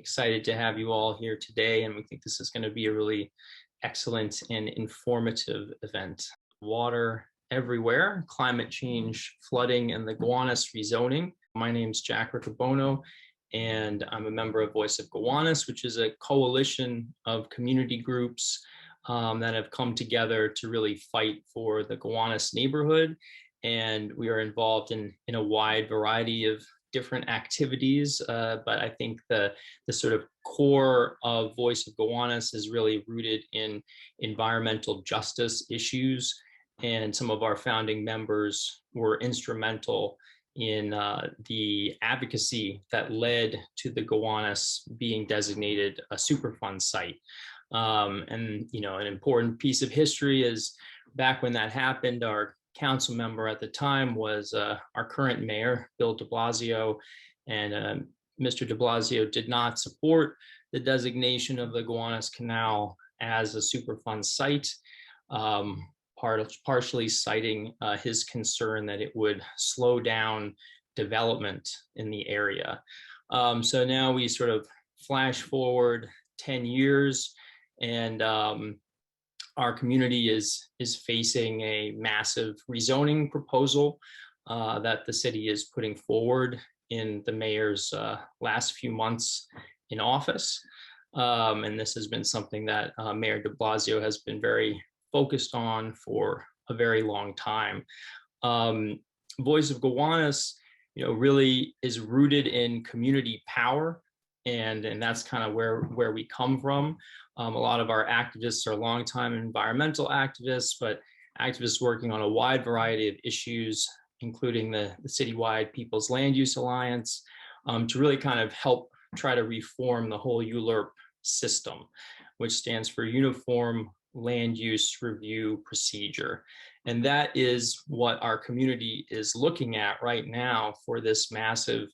excited to have you all here today, and we think this is going to be a really excellent and informative event. Water everywhere, climate change, flooding, and the Gowanus rezoning. My name's Jack Riccobono, and I'm a member of Voice of Gowanus, which is a coalition of community groups that have come together to really fight for the Gowanus neighborhood. And we are involved in a wide variety of different activities, but I think the sort of core of Voice of Gowanus is really rooted in environmental justice issues, and some of our founding members were instrumental in the advocacy that led to the Gowanus being designated a Superfund site. And an important piece of history is back when that happened, our council member at the time was our current mayor, Bill de Blasio, and Mr. de Blasio did not support the designation of the Gowanus Canal as a Superfund site, partially citing his concern that it would slow down development in the area. So now we sort of flash forward 10 years, and our community is facing a massive rezoning proposal that the city is putting forward in the mayor's last few months in office. And this has been something that Mayor de Blasio has been very focused on for a very long time. Voice of Gowanus, really is rooted in community power, and that's kind of where we come from. A lot of our activists are longtime environmental activists, but activists working on a wide variety of issues, including the citywide People's Land Use Alliance, to really kind of help try to reform the whole ULURP system, which stands for Uniform Land Use Review Procedure. And that is what our community is looking at right now for this massive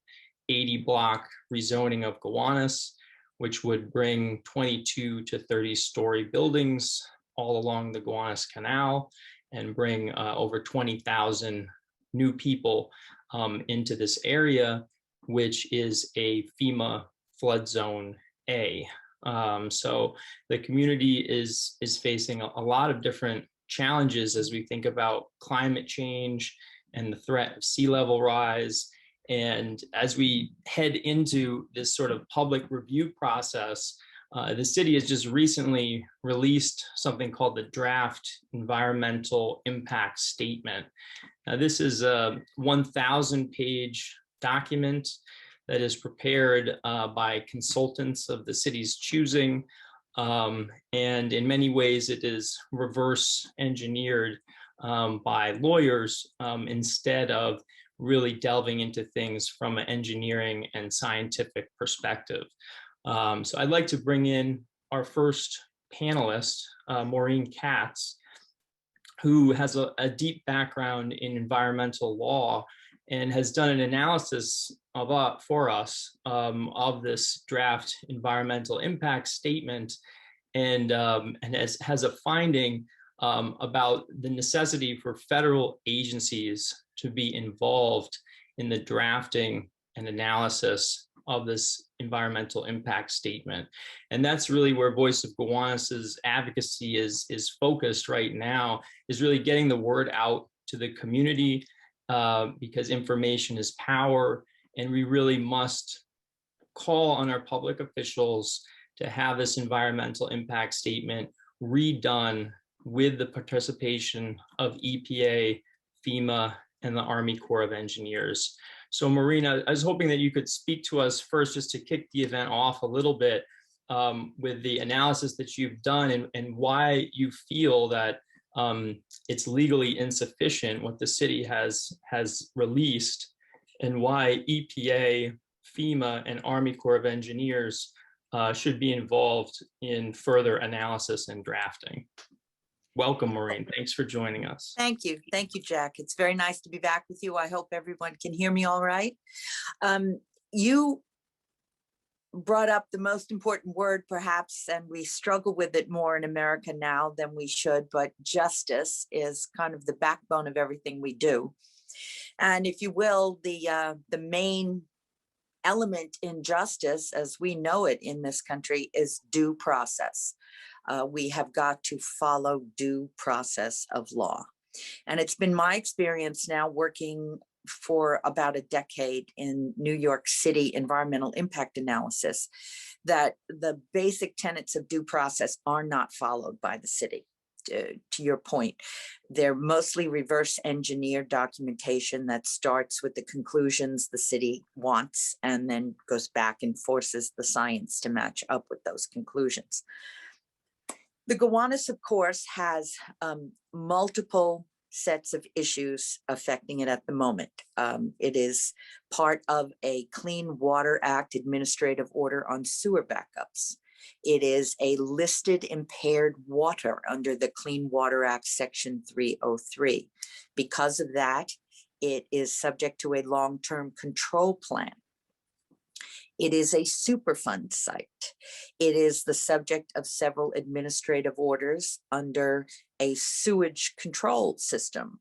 80-block rezoning of Gowanus, which would bring 22 to 30-story buildings all along the Gowanus Canal and bring over 20,000 new people into this area, which is a FEMA flood zone A. So the community is facing a lot of different challenges as we think about climate change and the threat of sea level rise. And as we head into this sort of public review process, the city has just recently released something called the Draft Environmental Impact Statement. Now, this is a 1,000-page document that is prepared by consultants of the city's choosing. And in many ways, it is reverse engineered by lawyers instead of really delving into things from an engineering and scientific perspective. So I'd like to bring in our first panelist, Maureen Koetz, who has a deep background in environmental law and has done an analysis for us of this draft environmental impact statement, and has a finding about the necessity for federal agencies to be involved in the drafting and analysis of this environmental impact statement. And that's really where Voice of Gowanus's advocacy is focused right now, is really getting the word out to the community, because information is power, and we really must call on our public officials to have this environmental impact statement redone with the participation of EPA, FEMA, and the Army Corps of Engineers. So Maureen, I was hoping that you could speak to us first, just to kick the event off a little bit with the analysis that you've done, and why you feel that it's legally insufficient what the city has released, and why EPA, FEMA, and Army Corps of Engineers should be involved in further analysis and drafting. Welcome, Maureen. Thanks for joining us. Thank you. Thank you, Jack. It's very nice to be back with you. I hope everyone can hear me all right. You brought up the most important word, perhaps, and we struggle with it more in America now than we should, but justice is kind of the backbone of everything we do. And if you will, the main element in justice as we know it in this country is due process. We have got to follow due process of law. And it's been my experience now working for about a decade in New York City environmental impact analysis that the basic tenets of due process are not followed by the city. To your point, they're mostly reverse engineered documentation that starts with the conclusions the city wants and then goes back and forces the science to match up with those conclusions. The Gowanus, of course, has multiple sets of issues affecting it at the moment. It is part of a Clean Water Act administrative order on sewer backups. It is a listed impaired water under the Clean Water Act Section 303. Because of that, it is subject to a long-term control plan. It is a Superfund site. It is the subject of several administrative orders under a sewage control system,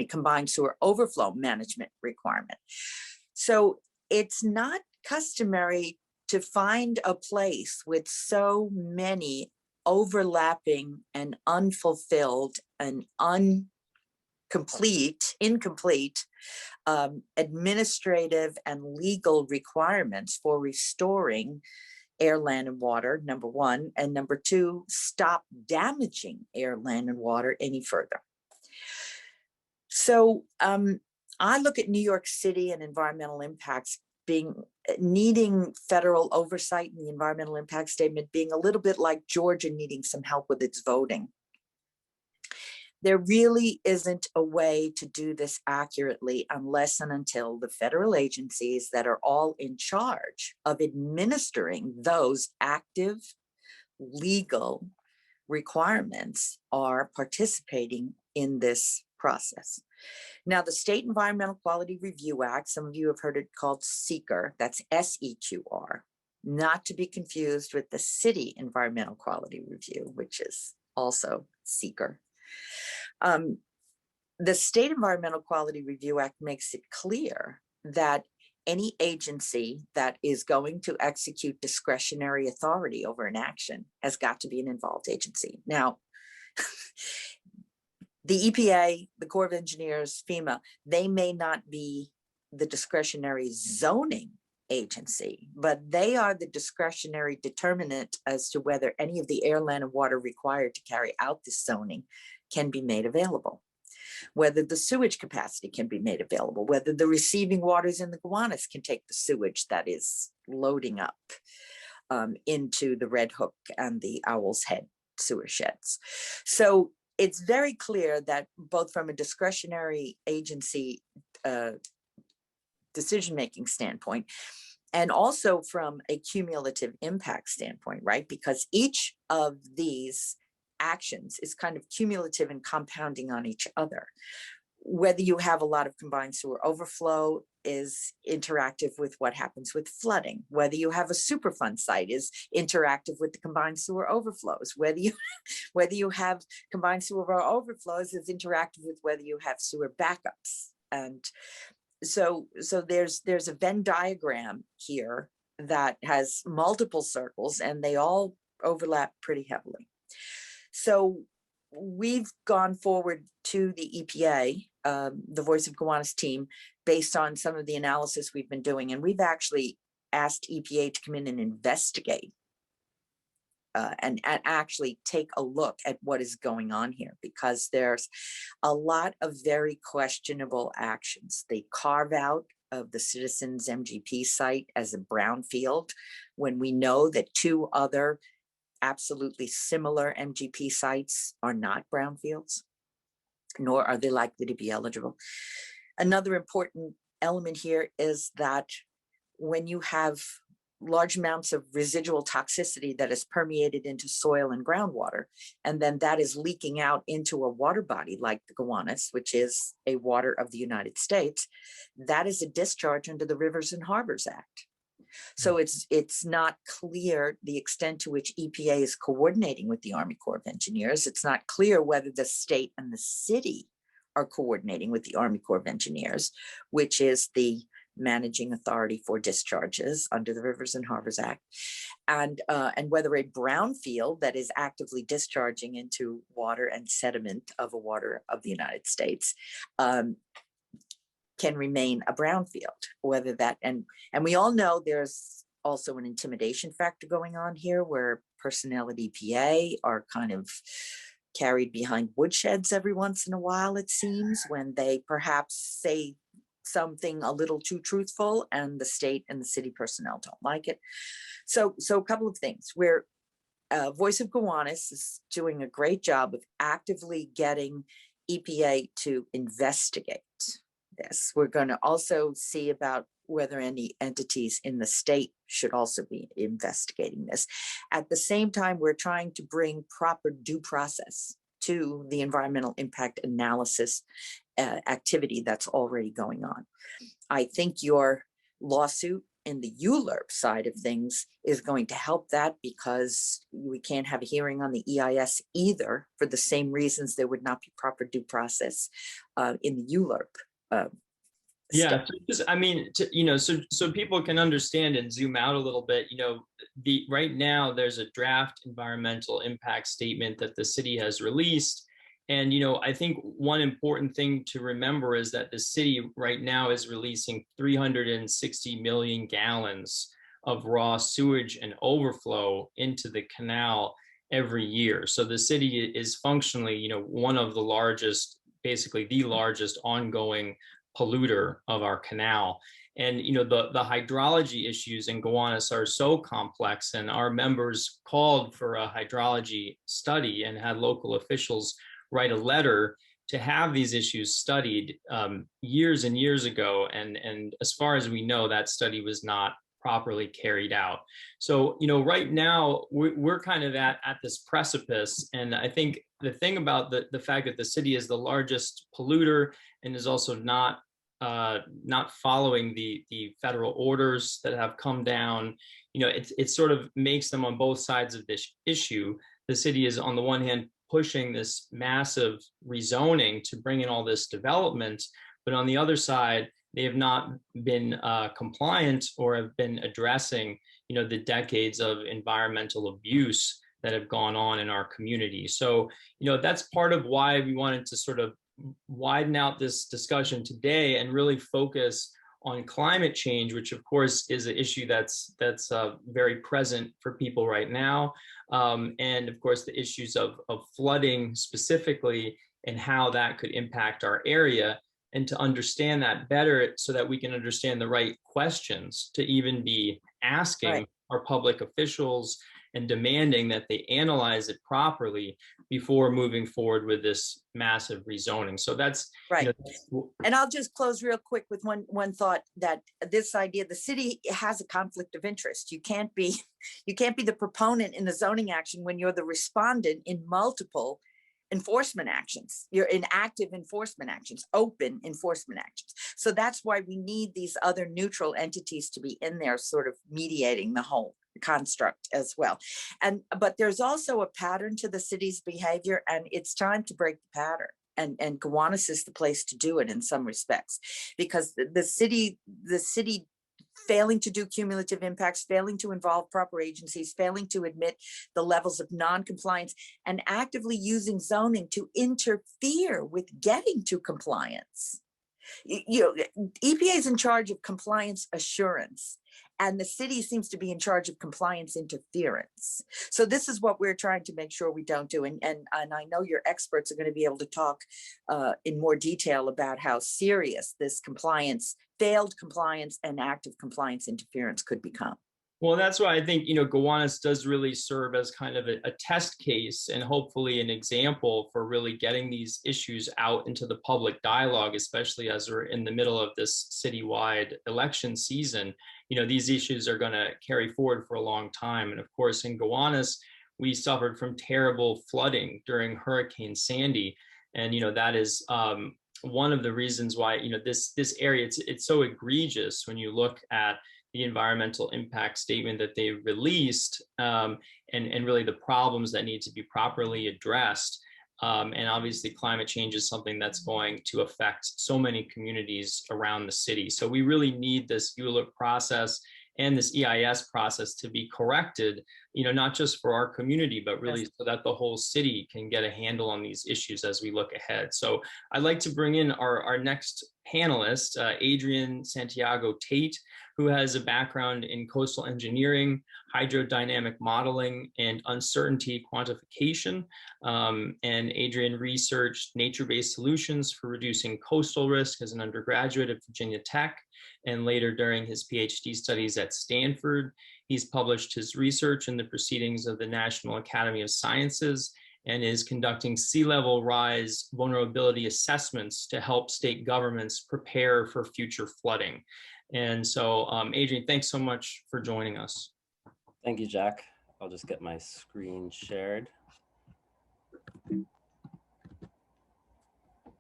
combined sewer overflow management requirement. So it's not customary to find a place with so many overlapping and unfulfilled and incomplete administrative and legal requirements for restoring air, land, and water, number one, and number two, stop damaging air, land, and water any further. So I look at New York City and environmental impacts needing federal oversight in the environmental impact statement being a little bit like Georgia needing some help with its voting. There really isn't a way to do this accurately unless and until the federal agencies that are all in charge of administering those active legal requirements are participating in this process. Now, the State Environmental Quality Review Act, some of you have heard it called SEQR, that's SEQR, not to be confused with the City Environmental Quality Review, which is also SEQR. The State Environmental Quality Review Act makes it clear that any agency that is going to execute discretionary authority over an action has got to be an involved agency. Now, the EPA, the Corps of Engineers, FEMA, they may not be the discretionary zoning agency, but they are the discretionary determinant as to whether any of the air, land, and water required to carry out this zoning can be made available, whether the sewage capacity can be made available, whether the receiving waters in the Gowanus can take the sewage that is loading up into the Red Hook and the Owl's Head sewer sheds. So it's very clear that both from a discretionary agency decision-making standpoint, and also from a cumulative impact standpoint, right? Because each of these actions is kind of cumulative and compounding on each other. Whether you have a lot of combined sewer overflow is interactive with what happens with flooding. Whether you have a Superfund site is interactive with the combined sewer overflows. Whether you have combined sewer overflows is interactive with whether you have sewer backups. And so there's a Venn diagram here that has multiple circles and they all overlap pretty heavily. So we've gone forward to the EPA, the Voice of Gowanus team, based on some of the analysis we've been doing. And we've actually asked EPA to come in and investigate and actually take a look at what is going on here, because there's a lot of very questionable actions. The carve out of the Citizens MGP site as a brownfield, when we know that two other absolutely similar MGP sites are not brownfields, nor are they likely to be eligible. Another important element here is that when you have large amounts of residual toxicity that is permeated into soil and groundwater, and then that is leaking out into a water body like the Gowanus, which is a water of the United States, that is a discharge under the Rivers and Harbors Act. So it's not clear the extent to which EPA is coordinating with the Army Corps of Engineers. It's not clear whether the state and the city are coordinating with the Army Corps of Engineers, which is the managing authority for discharges under the Rivers and Harbors Act, and whether a brownfield that is actively discharging into water and sediment of a water of the United States can remain a brownfield, whether that, and we all know there's also an intimidation factor going on here, where personnel at EPA are kind of carried behind woodsheds every once in a while, it seems, when they perhaps say something a little too truthful, and the state and the city personnel don't like it. So a couple of things where Voice of Gowanus is doing a great job of actively getting EPA to investigate this. We're going to also see about whether any entities in the state should also be investigating this. At the same time, we're trying to bring proper due process to the environmental impact analysis activity that's already going on. I think your lawsuit in the ULURP side of things is going to help that, because we can't have a hearing on the EIS either, for the same reasons there would not be proper due process in the ULURP. Yeah, I mean, so people can understand and zoom out a little bit. Right now there's a draft environmental impact statement that the city has released, and I think one important thing to remember is that the city right now is releasing 360 million gallons of raw sewage and overflow into the canal every year. So the city is functionally, one of the largest, basically the largest ongoing polluter of our canal. And the hydrology issues in Gowanus are so complex, and our members called for a hydrology study and had local officials write a letter to have these issues studied years and years ago. And as far as we know, that study was not properly carried out. So right now we're kind of at this precipice. And I think the thing about the fact that the city is the largest polluter and is also not following the federal orders that have come down, it sort of makes them on both sides of this issue. The city is on the one hand pushing this massive rezoning to bring in all this development, but on the other side, they have not been compliant or have been addressing, the decades of environmental abuse that have gone on in our community. So, that's part of why we wanted to sort of widen out this discussion today and really focus on climate change, which of course is an issue that's very present for people right now. And of course, the issues of flooding specifically and how that could impact our area, and to understand that better so that we can understand the right questions to even be asking our public officials and demanding that they analyze it properly before moving forward with this massive rezoning. So that's right. And I'll just close real quick with one thought, that this idea, the city has a conflict of interest. You can't be the proponent in the zoning action when you're the respondent in multiple enforcement actions. You're in active enforcement actions, open enforcement actions. So that's why we need these other neutral entities to be in there, sort of mediating the whole construct as well. But there's also a pattern to the city's behavior, and it's time to break the pattern. And Gowanus is the place to do it in some respects, because the city failing to do cumulative impacts, failing to involve proper agencies, failing to admit the levels of non-compliance, and actively using zoning to interfere with getting to compliance. EPA is in charge of compliance assurance, and the city seems to be in charge of compliance interference. So this is what we're trying to make sure we don't do. And I know your experts are going to be able to talk in more detail about how serious this failed compliance and active compliance interference could become. Well, that's why I think, Gowanus does really serve as kind of a test case and hopefully an example for really getting these issues out into the public dialogue, especially as we're in the middle of this citywide election season. These issues are going to carry forward for a long time. And of course, in Gowanus, we suffered from terrible flooding during Hurricane Sandy. And, that is one of the reasons why, this area, it's so egregious when you look at the environmental impact statement that they released, and really the problems that need to be properly addressed. And obviously climate change is something that's going to affect so many communities around the city. So we really need this ULIP process and this EIS process to be corrected, not just for our community, but really so that the whole city can get a handle on these issues as we look ahead. So I'd like to bring in our next panelist, Adrian Santiago Tate, who has a background in coastal engineering, hydrodynamic modeling, and uncertainty quantification. And Adrian researched nature-based solutions for reducing coastal risk as an undergraduate at Virginia Tech, and later during his PhD studies at Stanford. He's published his research in the Proceedings of the National Academy of Sciences and is conducting sea level rise vulnerability assessments to help state governments prepare for future flooding. And so, Adrian, thanks so much for joining us. Thank you, Jack. I'll just get my screen shared.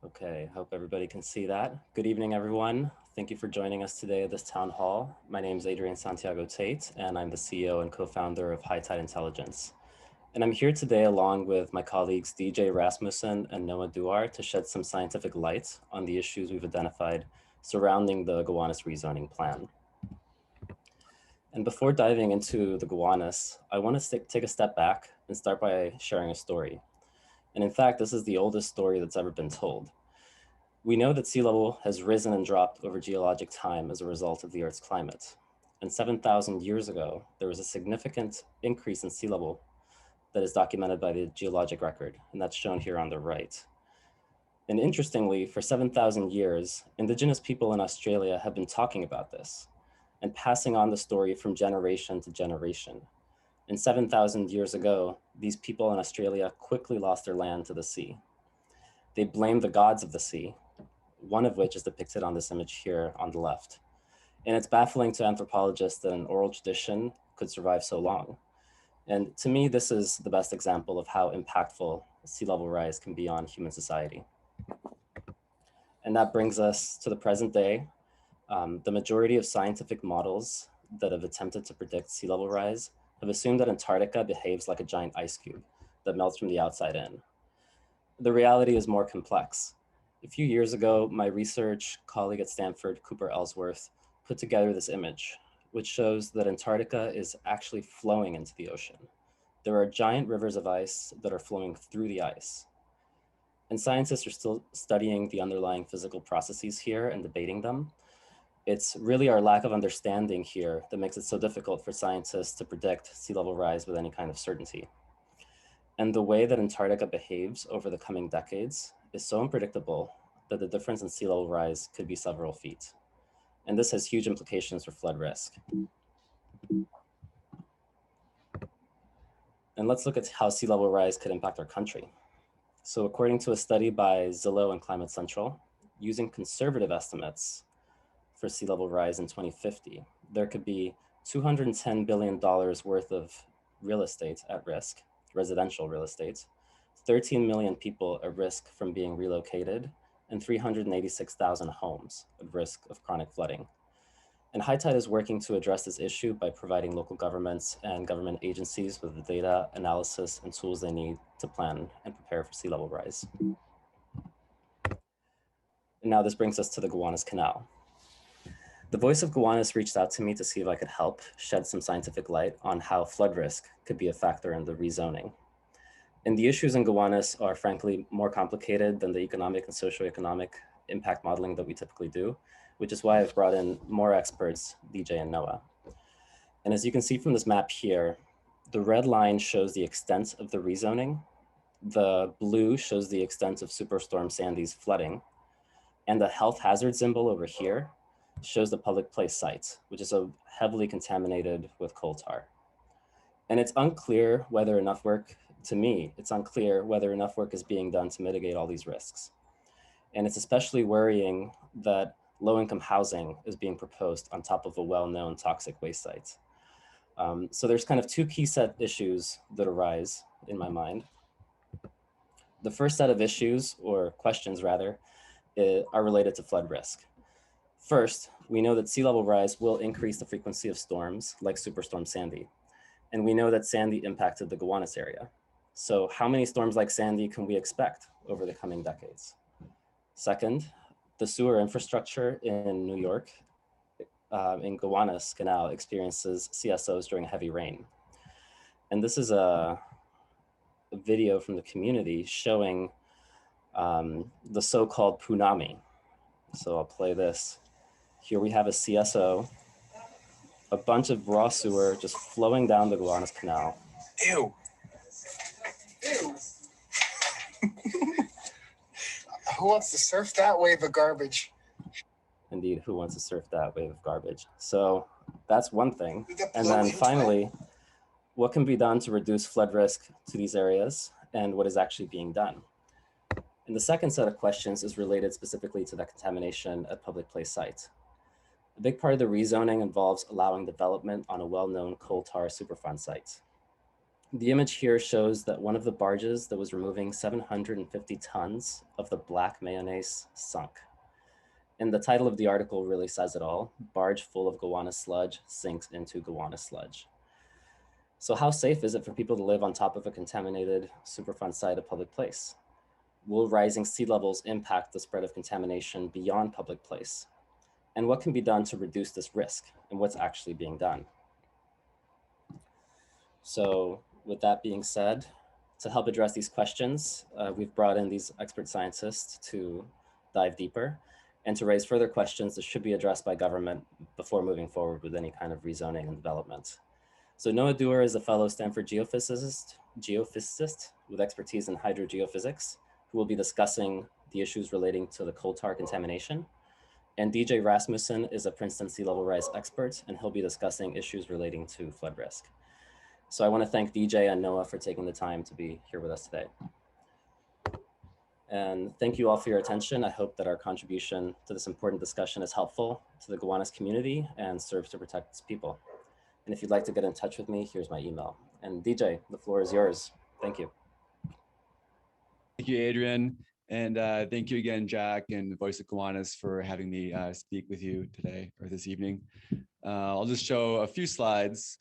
Okay, hope everybody can see that. Good evening, everyone. Thank you for joining us today at this town hall. My name is Adrian Santiago Tate, and I'm the CEO and co-founder of High Tide Intelligence. And I'm here today along with my colleagues DJ Rasmussen and Noah Dewar to shed some scientific light on the issues we've identified surrounding the Gowanus rezoning plan. And before diving into the Gowanus, I want to take a step back and start by sharing a story. And in fact, this is the oldest story that's ever been told. We know that sea level has risen and dropped over geologic time as a result of the Earth's climate. And 7,000 years ago, there was a significant increase in sea level that is documented by the geologic record, and that's shown here on the right. And interestingly, for 7,000 years, Indigenous people in Australia have been talking about this and passing on the story from generation to generation. And 7,000 years ago, these people in Australia quickly lost their land to the sea. They blamed the gods of the sea, one of which is depicted on this image here on the left. And it's baffling to anthropologists that an oral tradition could survive so long. And to me, this is the best example of how impactful sea level rise can be on human society. And that brings us to the present day. The majority of scientific models that have attempted to predict sea level rise have assumed that Antarctica behaves like a giant ice cube that melts from the outside in. The reality is more complex. A few years ago, my research colleague at Stanford, Cooper Ellsworth, put together this image, which shows that Antarctica is actually flowing into the ocean. There are giant rivers of ice that are flowing through the ice. And scientists are still studying the underlying physical processes here and debating them. It's really our lack of understanding here that makes it so difficult for scientists to predict sea level rise with any kind of certainty. And the way that Antarctica behaves over the coming decades is so unpredictable that the difference in sea level rise could be several feet. And this has huge implications for flood risk. And let's look at how sea level rise could impact our country. So according to a study by Zillow and Climate Central, using conservative estimates for sea level rise in 2050, there could be $210 billion worth of real estate at risk, residential real estate, 13 million people at risk from being relocated, and 386,000 homes at risk of chronic flooding. And High Tide is working to address this issue by providing local governments and government agencies with the data, analysis, and tools they need to plan and prepare for sea level rise. And now this brings us to the Gowanus Canal. The Voice of Gowanus reached out to me to see if I could help shed some scientific light on how flood risk could be a factor in the rezoning. And the issues in Gowanus are frankly more complicated than the economic and socioeconomic impact modeling that we typically do, which is why I've brought in more experts, DJ and Noah. And as you can see from this map here, the red line shows the extent of the rezoning. The blue shows the extent of Superstorm Sandy's flooding. And the health hazard symbol over here shows the public place site, which is heavily contaminated with coal tar. And it's unclear whether enough work, to me, it's unclear whether enough work is being done to mitigate all these risks. And it's especially worrying that low-income housing is being proposed on top of a well-known toxic waste site. So there's kind of two key set issues that arise in my mind. The first set of issues, or questions rather, are related to flood risk. First, we know that sea level rise will increase the frequency of storms like Superstorm Sandy. And we know that Sandy impacted the Gowanus area. So how many storms like Sandy can we expect over the coming decades? Second, the sewer infrastructure in New York, in Gowanus Canal, experiences CSOs during heavy rain. And this is a video from the community showing the so-called punami. So I'll play this. Here we have a CSO, a bunch of raw sewer just flowing down the Gowanus Canal. Ew. Ew. Who wants to surf that wave of garbage? Indeed, who wants to surf that wave of garbage? So that's one thing. And then finally, what can be done to reduce flood risk to these areas and what is actually being done? And the second set of questions is related specifically to the contamination at public place sites. A big part of the rezoning involves allowing development on a well-known coal tar Superfund site. The image here shows that one of the barges that was removing 750 tons of the black mayonnaise sunk. And the title of the article really says it all: barge full of Gowanus sludge sinks into Gowanus sludge. So how safe is it for people to live on top of a contaminated Superfund site at public place? Will rising sea levels impact the spread of contamination beyond public place? And what can be done to reduce this risk, and what's actually being done? So with that being said, to help address these questions, we've brought in these expert scientists to dive deeper and to raise further questions that should be addressed by government before moving forward with any kind of rezoning and development. So Noah Dewar is a fellow Stanford geophysicist with expertise in hydrogeophysics, who will be discussing the issues relating to the coal tar contamination. And DJ Rasmussen is a Princeton sea level rise expert, and he'll be discussing issues relating to flood risk. So I want to thank DJ and Noah for taking the time to be here with us today. And thank you all for your attention. I hope that our contribution to this important discussion is helpful to the Gowanus community and serves to protect its people. And if you'd like to get in touch with me, here's my email. And DJ, the floor is yours. Thank you. Thank you, Adrian. And thank you again, Jack and the Voice of Gowanus, for having me speak with you today or this evening. I'll just show a few slides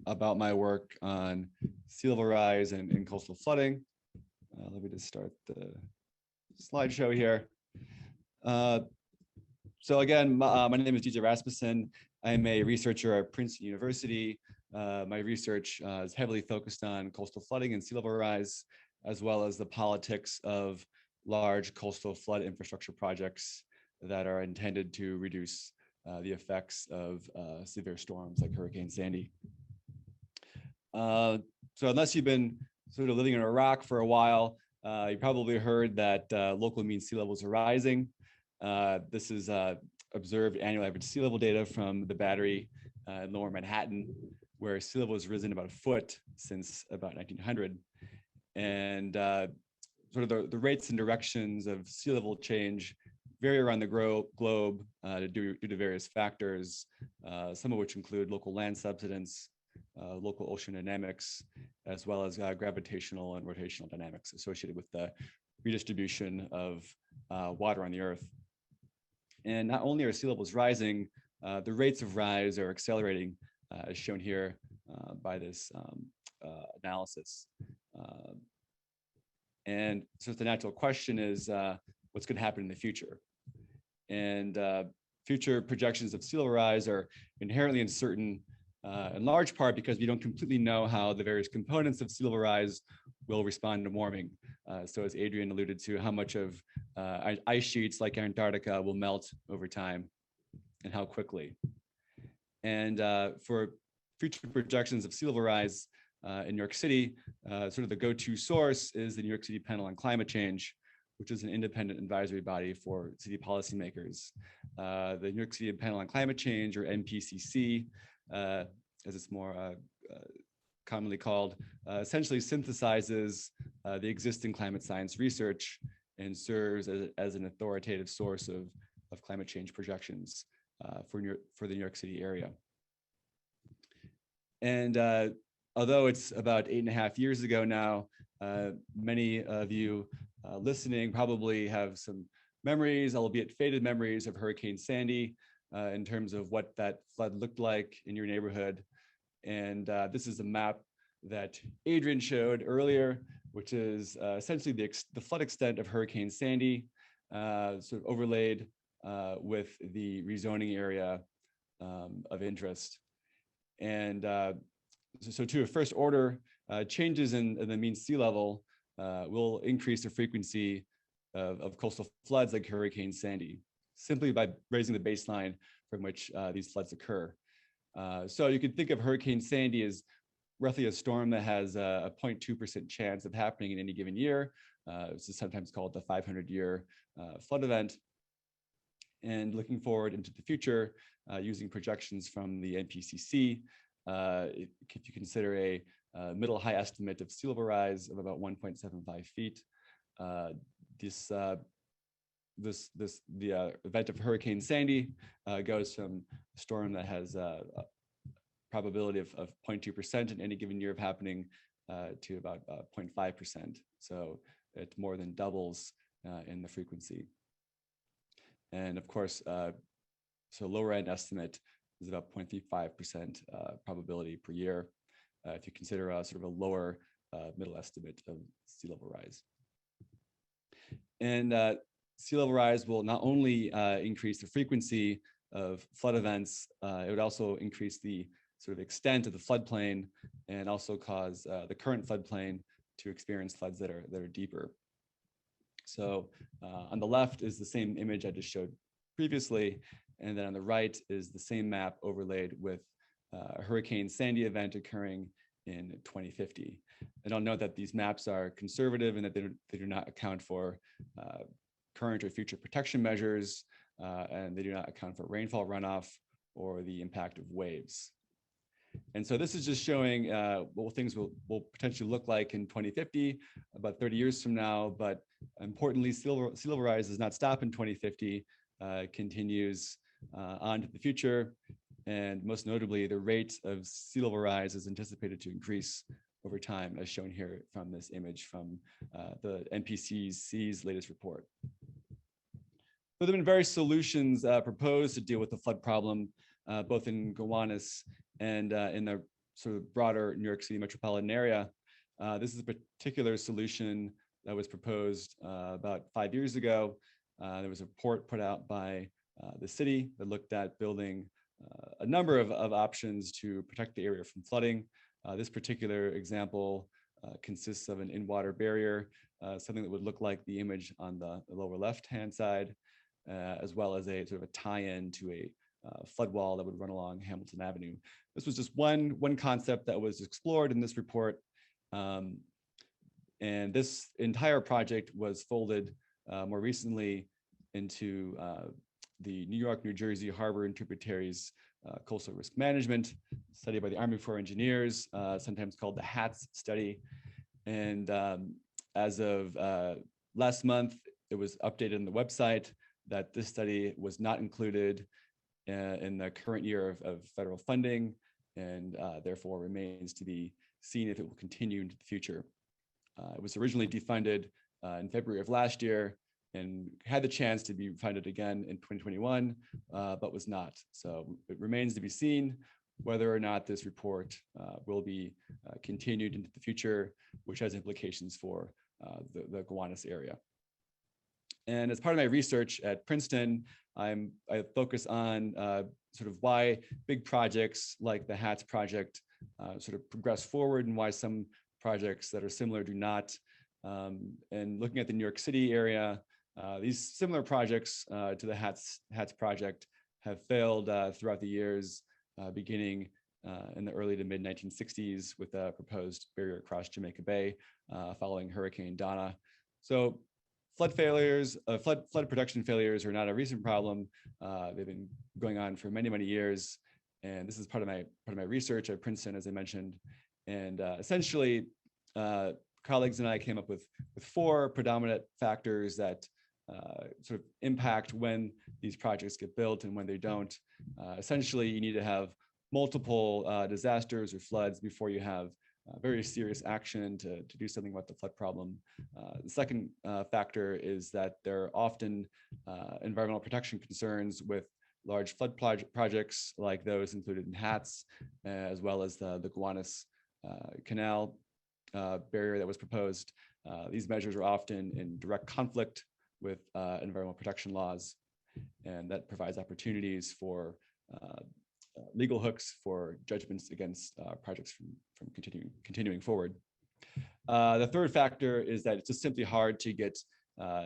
about my work on sea level rise and coastal flooding. Let me just start the slideshow here. So again, my name is DJ Rasmussen. I'm a researcher at Princeton University. My research is heavily focused on coastal flooding and sea level rise, as well as the politics of large coastal flood infrastructure projects that are intended to reduce the effects of severe storms like Hurricane Sandy. So unless you've been sort of living in Iraq for a while, you probably heard that local mean sea levels are rising. This is observed annual average sea level data from the Battery in Lower Manhattan, where sea level has risen about a foot since about 1900. And sort of the rates and directions of sea level change vary around the globe due to various factors, some of which include local land subsidence, local ocean dynamics, as well as gravitational and rotational dynamics associated with the redistribution of water on the Earth. And not only are sea levels rising, the rates of rise are accelerating, as shown here by this analysis. And so the natural question is, what's going to happen in the future? And future projections of sea level rise are inherently uncertain, in large part because we don't completely know how the various components of sea level rise will respond to warming. So as Adrian alluded to, how much of ice sheets like Antarctica will melt over time and how quickly. And for future projections of sea level rise in New York City, sort of the go-to source is the New York City Panel on Climate Change, which is an independent advisory body for city policymakers. The New York City Panel on Climate Change, or NPCC, as it's more commonly called, essentially synthesizes the existing climate science research and serves as an authoritative source of climate change projections for the New York City area. And although it's about 8.5 years ago now, many of you listening probably have some memories, albeit faded memories, of Hurricane Sandy in terms of what that flood looked like in your neighborhood. And this is a map that Adrian showed earlier, which is essentially the flood extent of Hurricane Sandy, sort of overlaid with the rezoning area of interest. And so to a first order, changes in the mean sea level will increase the frequency of coastal floods like Hurricane Sandy, simply by raising the baseline from which these floods occur. So you can think of Hurricane Sandy as roughly a storm that has a 0.2% chance of happening in any given year. This is sometimes called the 500-year flood event. And looking forward into the future, using projections from the NPCC, if you consider a middle high estimate of sea level rise of about 1.75 feet, the event of Hurricane Sandy goes from a storm that has a probability of 0.2% in any given year of happening to about 0.5%. So it more than doubles in the frequency. And of course, so lower end estimate is about 0.35% probability per year if you consider sort of a lower middle estimate of sea level rise. And sea level rise will not only increase the frequency of flood events, it would also increase the sort of extent of the floodplain and also cause the current floodplain to experience floods that are deeper. So on the left is the same image I just showed previously, and then on the right is the same map overlaid with a Hurricane Sandy event occurring in 2050. And I'll note that these maps are conservative and that they do not account for current or future protection measures, and they do not account for rainfall runoff or the impact of waves. And so this is just showing what things will potentially look like in 2050, about 30 years from now. But importantly, sea level rise does not stop in 2050, continues on to the future. And most notably, the rate of sea level rise is anticipated to increase over time, as shown here from this image from the NPCC's latest report. So there have been various solutions proposed to deal with the flood problem, both in Gowanus and in the sort of broader New York City metropolitan area. This is a particular solution that was proposed about 5 years ago. There was a report put out by the city that looked at building a number of options to protect the area from flooding. This particular example consists of an in-water barrier, something that would look like the image on the lower left-hand side, as well as a sort of a tie-in to a flood wall that would run along Hamilton Avenue. This was just one concept that was explored in this report. And this entire project was folded more recently into the New York, New Jersey Harbor and Tributaries Coastal Risk Management study by the Army Corps of Engineers, sometimes called the HATS study. And as of last month, it was updated on the website that this study was not included in the current year of federal funding, and therefore remains to be seen if it will continue into the future. It was originally defunded in February of last year and had the chance to be funded again in 2021, but was not. So it remains to be seen whether or not this report will be continued into the future, which has implications for the Gowanus area. And as part of my research at Princeton, I focus on sort of why big projects like the HATS project sort of progress forward and why some projects that are similar do not. And looking at the New York City area, these similar projects to the HATS project have failed throughout the years, beginning in the early to mid 1960s with a proposed barrier across Jamaica Bay following Hurricane Donna. So flood protection failures are not a recent problem. They've been going on for many, many years. And this is part of my research at Princeton, as I mentioned. And essentially, colleagues and I came up with 4 predominant factors that sort of impact when these projects get built and when they don't. Essentially, you need to have multiple disasters or floods before you have very serious action to do something about the flood problem. The second factor is that there are often environmental protection concerns with large flood projects like those included in HATS, as well as the Gowanus canal barrier that was proposed. These measures are often in direct conflict with environmental protection laws, and that provides opportunities for legal hooks for judgments against projects from continuing forward. The third factor is that it's just simply hard to get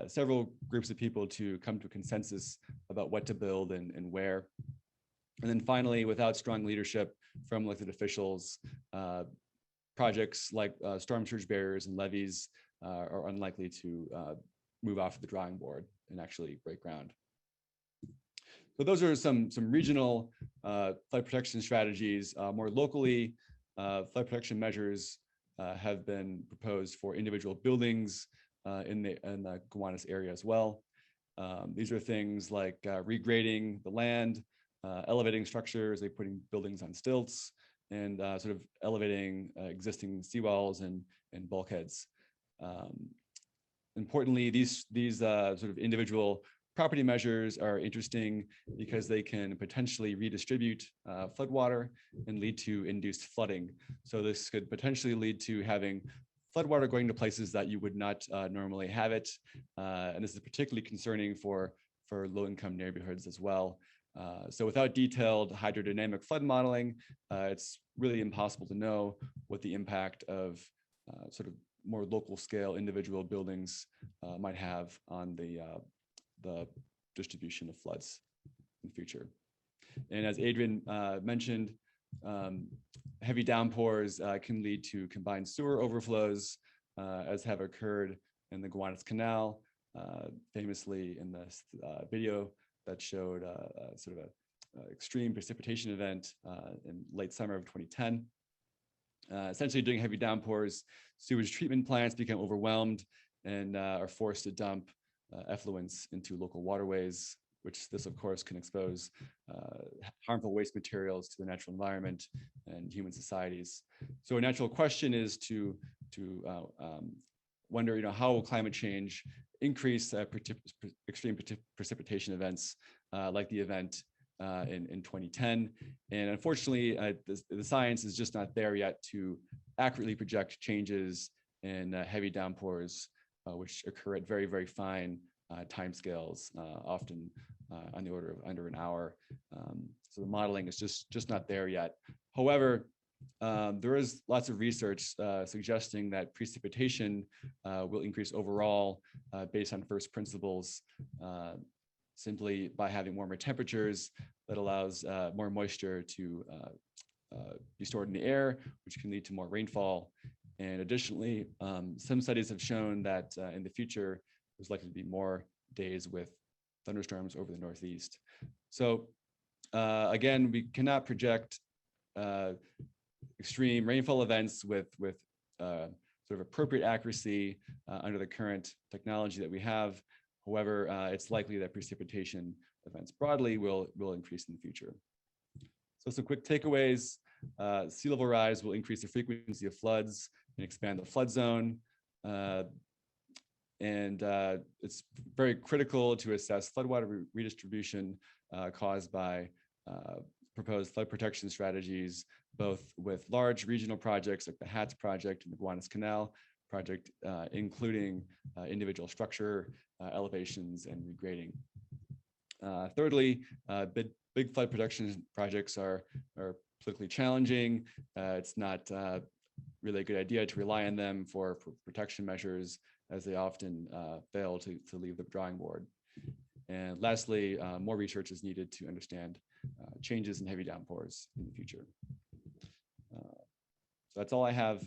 several groups of people to come to a consensus about what to build and where. And then finally, without strong leadership from elected officials, projects like storm surge barriers and levees are unlikely to move off of the drawing board and actually break ground. So those are some regional flood protection strategies. More locally, flood protection measures have been proposed for individual buildings in the Gowanus area as well. These are things like regrading the land, elevating structures, like putting buildings on stilts, and sort of elevating existing seawalls and bulkheads. Importantly, these sort of individual property measures are interesting because they can potentially redistribute floodwater and lead to induced flooding. So this could potentially lead to having floodwater going to places that you would not normally have it. And this is particularly concerning for low-income neighborhoods as well. So without detailed hydrodynamic flood modeling, it's really impossible to know what the impact of sort of more local scale individual buildings might have on the distribution of floods in the future. And as Adrian mentioned, heavy downpours can lead to combined sewer overflows, as have occurred in the Gowanus Canal, famously in this video that showed sort of a extreme precipitation event in late summer of 2010. Essentially, during heavy downpours, sewage treatment plants become overwhelmed and are forced to dump effluents into local waterways, which this, of course, can expose harmful waste materials to the natural environment and human societies. So a natural question is to wonder, how will climate change increase extreme precipitation events like the event in 2010. And unfortunately, the science is just not there yet to accurately project changes in heavy downpours, which occur at very, very fine timescales, often on the order of under an hour. So the modeling is just not there yet. However, there is lots of research suggesting that precipitation will increase overall based on first principles, simply by having warmer temperatures that allows more moisture to be stored in the air, which can lead to more rainfall. And additionally, some studies have shown that in the future, there's likely to be more days with thunderstorms over the Northeast. So again, we cannot project extreme rainfall events with sort of appropriate accuracy under the current technology that we have. However, it's likely that precipitation events broadly will increase in the future. So some quick takeaways. Sea level rise will increase the frequency of floods and expand the flood zone. And it's very critical to assess floodwater redistribution caused by proposed flood protection strategies, both with large regional projects like the HATS project and the Gowanus Canal project, including individual structure, elevations, and regrading. Thirdly, big flood protection projects are politically challenging. It's not really a good idea to rely on them for protection measures, as they often fail to leave the drawing board. And lastly, more research is needed to understand changes in heavy downpours in the future. So that's all I have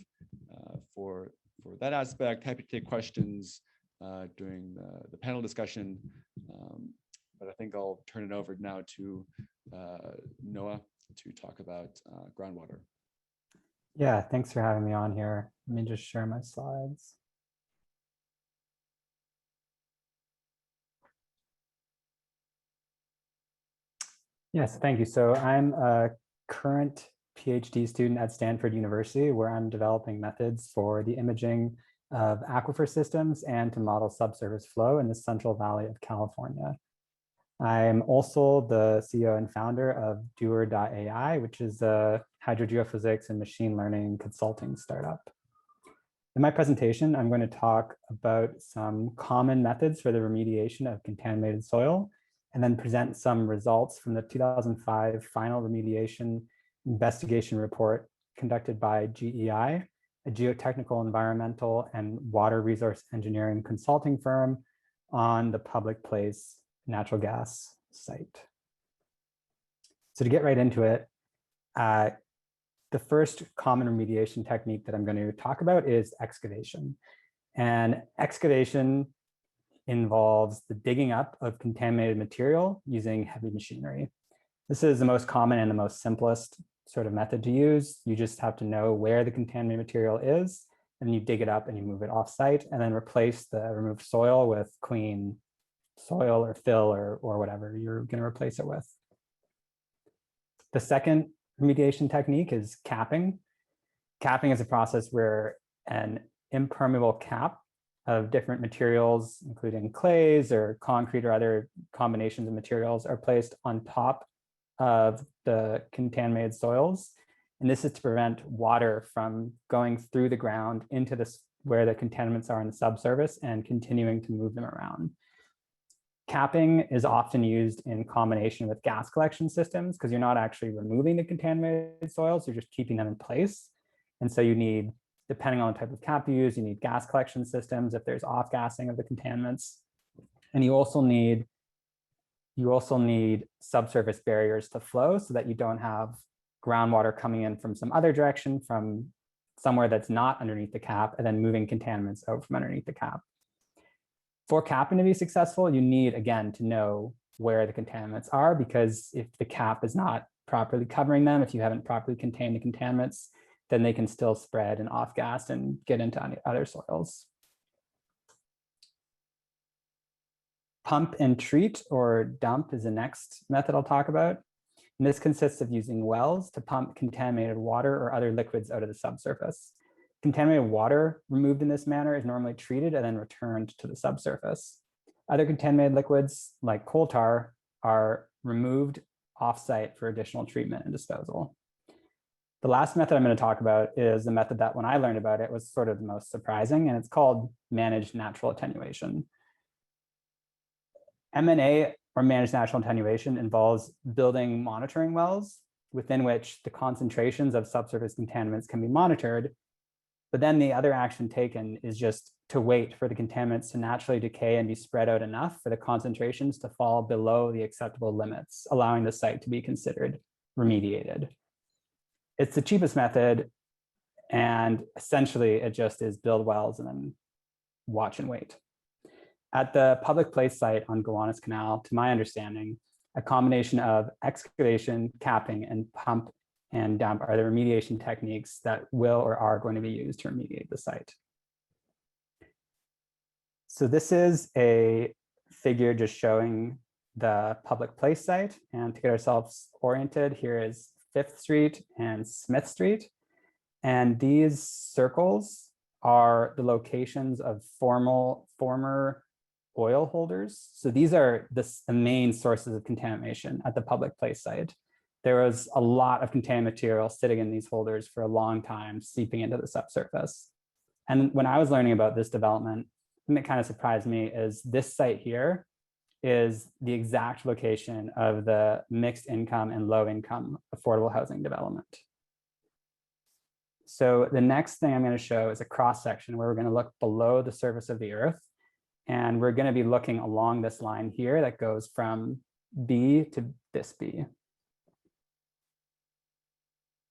for that aspect. Happy to take questions during the panel discussion, but I think I'll turn it over now to Noah to talk about groundwater. Yeah, thanks for having me on here. Let me just share my slides. Yes, thank you. So I'm a current PhD student at Stanford University, where I'm developing methods for the imaging of aquifer systems and to model subsurface flow in the Central Valley of California. I'm also the CEO and founder of Dewar.ai, which is a hydrogeophysics and machine learning consulting startup. In my presentation, I'm going to talk about some common methods for the remediation of contaminated soil, and then present some results from the 2005 final remediation investigation report conducted by GEI, a geotechnical, environmental, and water resource engineering consulting firm on the public place natural gas site. So to get right into it, the first common remediation technique that I'm going to talk about is excavation. And excavation involves the digging up of contaminated material using heavy machinery. This is the most common and the most simplest sort of method to use. You just have to know where the contaminated material is, and you dig it up and you move it off-site, and then replace the removed soil with clean soil or fill or whatever you're going to replace it with. The second remediation technique is capping. Capping is a process where an impermeable cap of different materials, including clays or concrete or other combinations of materials, are placed on top of the contaminated soils. And this is to prevent water from going through the ground into this where the contaminants are in the subsurface and continuing to move them around. Capping is often used in combination with gas collection systems because you're not actually removing the contaminated soils, you're just keeping them in place. And so you need, depending on the type of cap you use, you need gas collection systems if there's off-gassing of the contaminants. And you also need subsurface barriers to flow so that you don't have groundwater coming in from some other direction, from somewhere that's not underneath the cap, and then moving contaminants out from underneath the cap. For capping to be successful, you need, again, to know where the contaminants are, because if the cap is not properly covering them, if you haven't properly contained the contaminants, then they can still spread and off-gas and get into other soils. Pump and treat, or dump, is the next method I'll talk about. And this consists of using wells to pump contaminated water or other liquids out of the subsurface. Contaminated water removed in this manner is normally treated and then returned to the subsurface. Other contaminated liquids, like coal tar, are removed off-site for additional treatment and disposal. The last method I'm going to talk about is the method that when I learned about it was sort of the most surprising, and it's called managed natural attenuation. MNA, or managed natural attenuation, involves building monitoring wells within which the concentrations of subsurface contaminants can be monitored. But then the other action taken is just to wait for the contaminants to naturally decay and be spread out enough for the concentrations to fall below the acceptable limits, allowing the site to be considered remediated. It's the cheapest method, and essentially it just is build wells and then watch and wait. At the public place site on Gowanus Canal, to my understanding, a combination of excavation, capping, and pump and dump are the remediation techniques that will or are going to be used to remediate the site. So this is a figure just showing the public place site. And to get ourselves oriented, here is 5th Street and Smith Street. And these circles are the locations of former oil holders. So these are the main sources of contamination at the public place site. There was a lot of contaminated material sitting in these holders for a long time, seeping into the subsurface. And when I was learning about this development, something that kind of surprised me is this site here is the exact location of the mixed income and low income affordable housing development. So the next thing I'm going to show is a cross section where we're going to look below the surface of the earth. And we're going to be looking along this line here that goes from B to this B.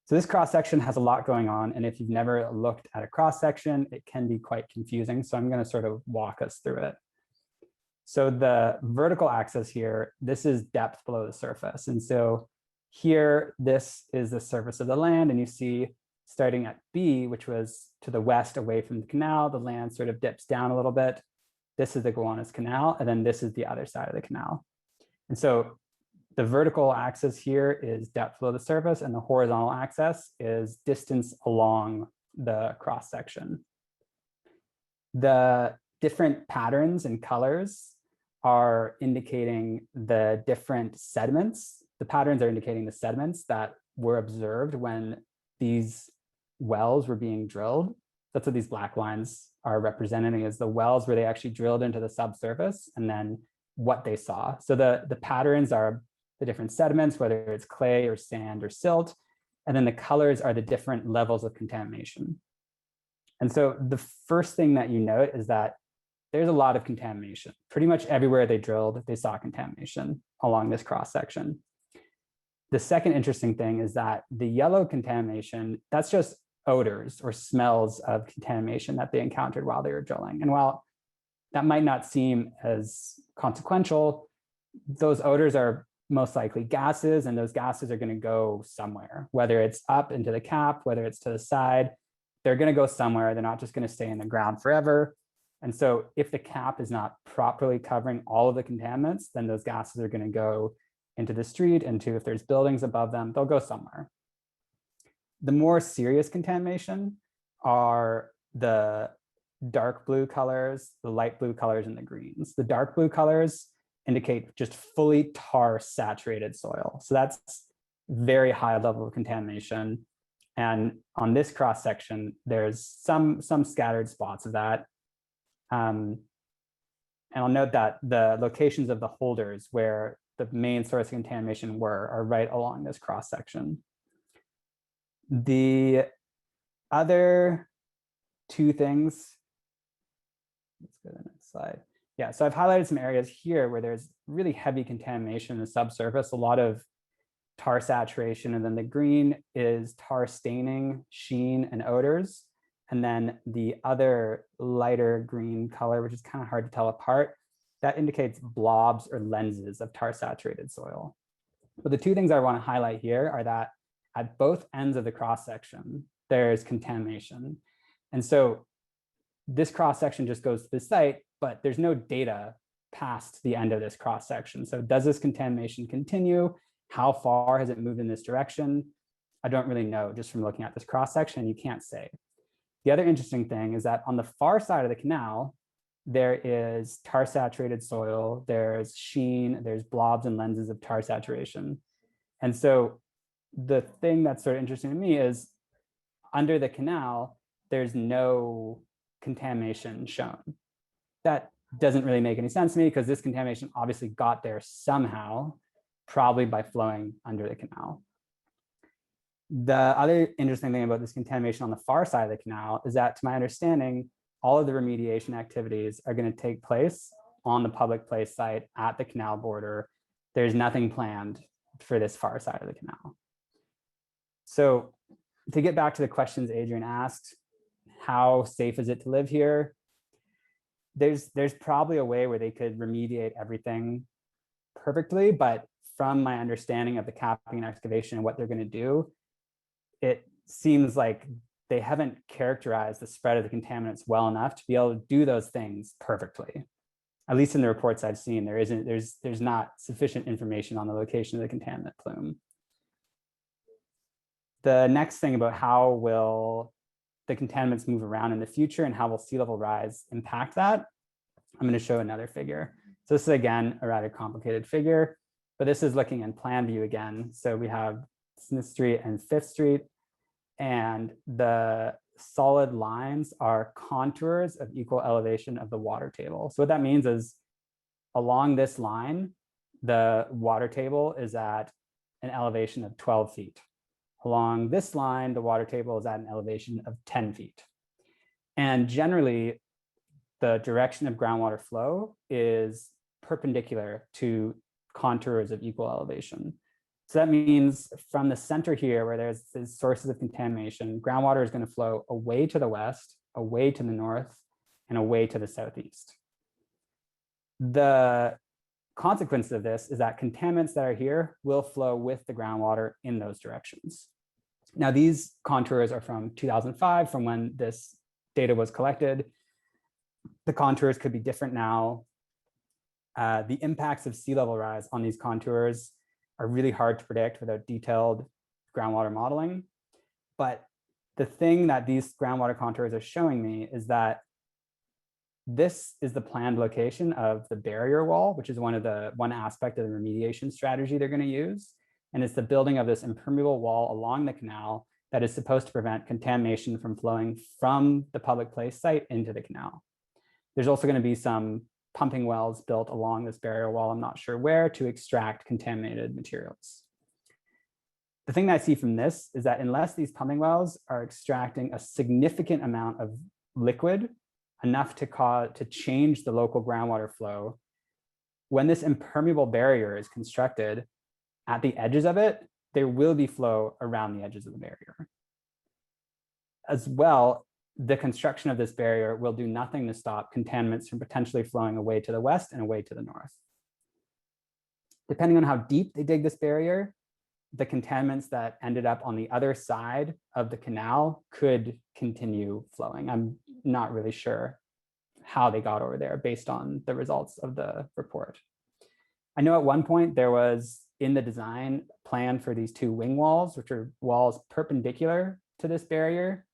So this cross section has a lot going on. And if you've never looked at a cross section, it can be quite confusing. So I'm going to sort of walk us through it. So the vertical axis here, this is depth below the surface. And so here, this is the surface of the land. And you see starting at B, which was to the west away from the canal, the land sort of dips down a little bit. This is the Gowanus Canal, and then this is the other side of the canal. And so the vertical axis here is depth below the surface, and the horizontal axis is distance along the cross section. The different patterns and colors are indicating the different sediments. The patterns are indicating the sediments that were observed when these wells were being drilled. That's what these black lines are representing, is the wells where they actually drilled into the subsurface and then what they saw. So the patterns are the different sediments, whether it's clay or sand or silt, and then the colors are the different levels of contamination. And so the first thing that you note is that there's a lot of contamination. Pretty much everywhere they drilled, they saw contamination along this cross section. The second interesting thing is that the yellow contamination, that's just odors or smells of contamination that they encountered while they were drilling. And while that might not seem as consequential, those odors are most likely gases, and those gases are going to go somewhere, whether it's up into the cap, whether it's to the side, they're going to go somewhere. They're not just going to stay in the ground forever. And so if the cap is not properly covering all of the contaminants, then those gases are going to go into the street, into, if there's buildings above them, they'll go somewhere. The more serious contamination are the dark blue colors, the light blue colors, and the greens. The dark blue colors indicate just fully tar saturated soil. So that's very high level of contamination. And on this cross section, there's some scattered spots of that. And I'll note that the locations of the holders where the main source of contamination are right along this cross section. The other two things, let's go to the next slide. Yeah, so I've highlighted some areas here where there's really heavy contamination in the subsurface, a lot of tar saturation, and then the green is tar staining, sheen, and odors. And then the other lighter green color, which is kind of hard to tell apart, that indicates blobs or lenses of tar saturated soil. But the two things I want to highlight here are that at both ends of the cross section, there's contamination. And so this cross section just goes to the site, but there's no data past the end of this cross section. So does this contamination continue? How far has it moved in this direction? I don't really know just from looking at this cross section, you can't say. The other interesting thing is that on the far side of the canal, there is tar saturated soil, there's sheen, there's blobs and lenses of tar saturation. And so the thing that's sort of interesting to me is under the canal, there's no contamination shown. That doesn't really make any sense to me because this contamination obviously got there somehow, probably by flowing under the canal. The other interesting thing about this contamination on the far side of the canal is that, to my understanding, all of the remediation activities are going to take place on the public place site at the canal border. There's nothing planned for this far side of the canal. So to get back to the questions Adrian asked, how safe is it to live here? There's probably a way where they could remediate everything perfectly, but from my understanding of the capping and excavation and what they're going to do, it seems like they haven't characterized the spread of the contaminants well enough to be able to do those things perfectly. At least in the reports I've seen, there's not sufficient information on the location of the contaminant plume. The next thing about how will the contaminants move around in the future and how will sea level rise impact that, I'm going to show another figure. So this is, again, a rather complicated figure, but this is looking in plan view again. So we have Smith Street and Fifth Street, and the solid lines are contours of equal elevation of the water table. So what that means is along this line, the water table is at an elevation of 12 feet. Along this line, the water table is at an elevation of 10 feet. And generally, the direction of groundwater flow is perpendicular to contours of equal elevation. So that means from the center here, where there's these sources of contamination, groundwater is going to flow away to the west, away to the north, and away to the southeast. The consequence of this is that contaminants that are here will flow with the groundwater in those directions. Now, these contours are from 2005, from when this data was collected. The contours could be different now. The impacts of sea level rise on these contours are really hard to predict without detailed groundwater modeling. But the thing that these groundwater contours are showing me is that this is the planned location of the barrier wall, which is one aspect of the remediation strategy they're going to use. And it's the building of this impermeable wall along the canal that is supposed to prevent contamination from flowing from the public place site into the canal. There's also going to be some pumping wells built along this barrier wall, I'm not sure where, to extract contaminated materials. The thing that I see from this is that unless these pumping wells are extracting a significant amount of liquid, enough to change the local groundwater flow, when this impermeable barrier is constructed at the edges of it, there will be flow around the edges of the barrier. As well, the construction of this barrier will do nothing to stop contaminants from potentially flowing away to the west and away to the north. Depending on how deep they dig this barrier, the contaminants that ended up on the other side of the canal could continue flowing. I'm not really sure how they got over there based on the results of the report. I know at one point there was in the design plan for these two wing walls, which are walls perpendicular to this barrier,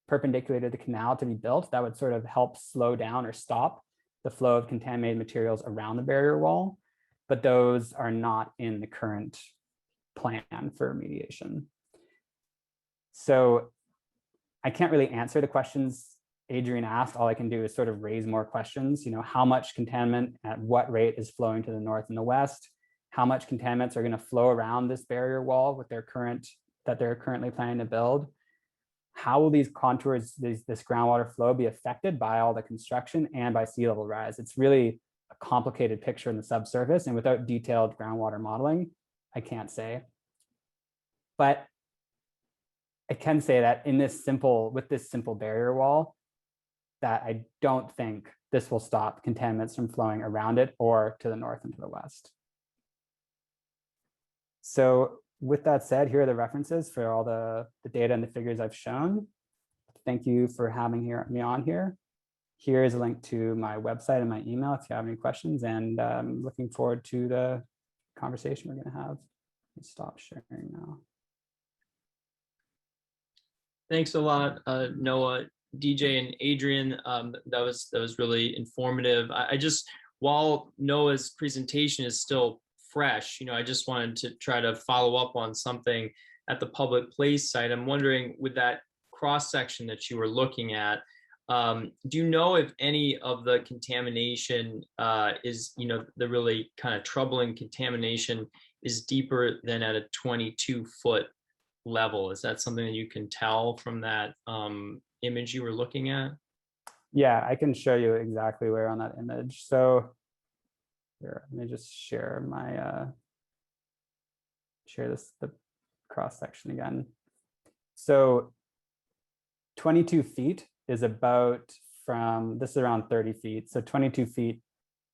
perpendicular to the canal to be built, that would sort of help slow down or stop the flow of contaminated materials around the barrier wall. But those are not in the current plan for remediation. So I can't really answer the questions Adrian asked. All I can do is sort of raise more questions. You know, how much contaminant at what rate is flowing to the north and the west? How much contaminants are going to flow around this barrier wall with they're currently planning to build? How will these contours, this groundwater flow be affected by all the construction and by sea level rise? It's really a complicated picture in the subsurface, and without detailed groundwater modeling, I can't say. But I can say that with this simple barrier wall, that I don't think this will stop contaminants from flowing around it or to the north and to the west. So with that said, here are the references for all the data and the figures I've shown. Thank you for having me on here. Here is a link to my website and my email if you have any questions, and I'm looking forward to the conversation we're going to have. Let's stop sharing now. Thanks a lot, Noah, DJ, and Adrian. That was really informative. I just, while Noah's presentation is still fresh, I just wanted to try to follow up on something at the public place site. I'm wondering, with that cross section that you were looking at, do you know if any of the contamination is, the really kind of troubling contamination is deeper than at a 22-foot level? Is that something that you can tell from that image you were looking at? Yeah, I can show you exactly where on that image. So here, let me just share my the cross section again. So 22 feet is about this is around 30 feet. So 22 feet,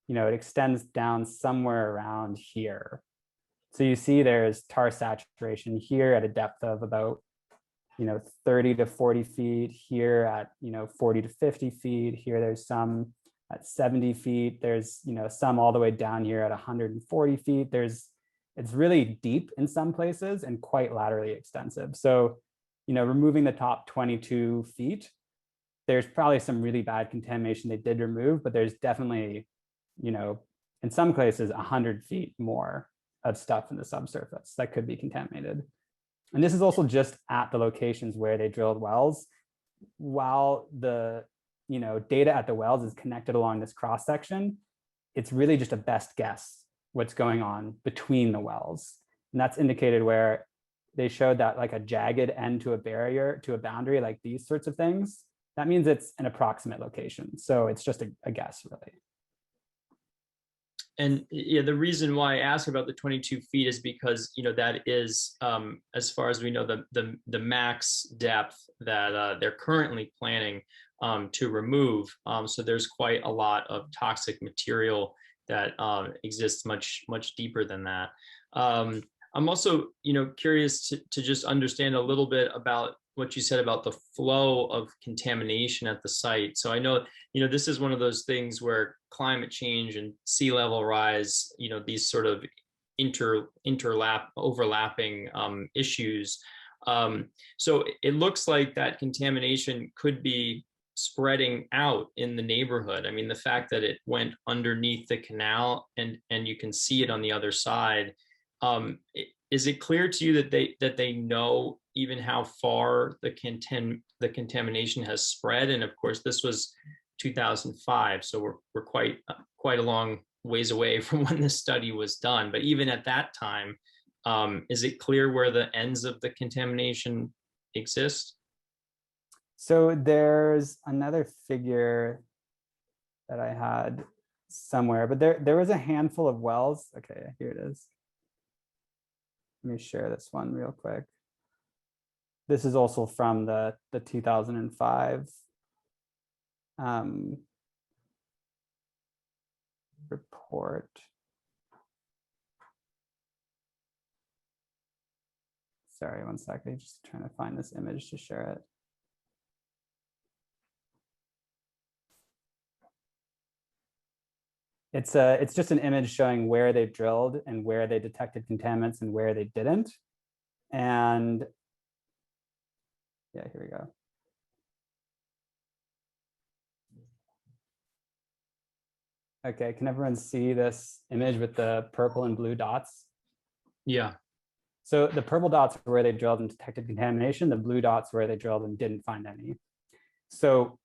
it extends down somewhere around here. So you see there's tar saturation here at a depth of about, 30 to 40 feet, here at, 40 to 50 feet. Here there's some at 70 feet. There's, some all the way down here at 140 feet. It's really deep in some places and quite laterally extensive. So, removing the top 22 feet, there's probably some really bad contamination they did remove, but there's definitely, in some places 100 feet more of stuff in the subsurface that could be contaminated. And this is also just at the locations where they drilled wells. While the data at the wells is connected along this cross section, it's really just a best guess what's going on between the wells. And that's indicated where they showed that like a jagged end to a barrier, to a boundary, like these sorts of things. That means it's an approximate location. So it's just a guess, really. And yeah, the reason why I ask about the 22 feet is because, that is, as far as we know, the max depth that they're currently planning to remove. So there's quite a lot of toxic material that exists much deeper than that. I'm also, curious to just understand a little bit about what you said about the flow of contamination at the site. So I know, this is one of those things where climate change and sea level rise, these sort of overlapping issues. So it looks like that contamination could be spreading out in the neighborhood. I mean, the fact that it went underneath the canal and you can see it on the other side. Is it clear to you that they know even how far the contamination has spread? And of course, this was 2005, so we're quite a long ways away from when this study was done. But even at that time, is it clear where the ends of the contamination exist? So there's another figure that I had somewhere, but there was a handful of wells. Okay, here it is. Let me share this one real quick. This is also from the 2005 report. Sorry, one second. Just trying to find this image to share it. It's just an image showing where they've drilled and where they detected contaminants and where they didn't. And yeah, here we go. Okay, can everyone see this image with the purple and blue dots? Yeah. So the purple dots are where they drilled and detected contamination. The blue dots where they drilled and didn't find any. So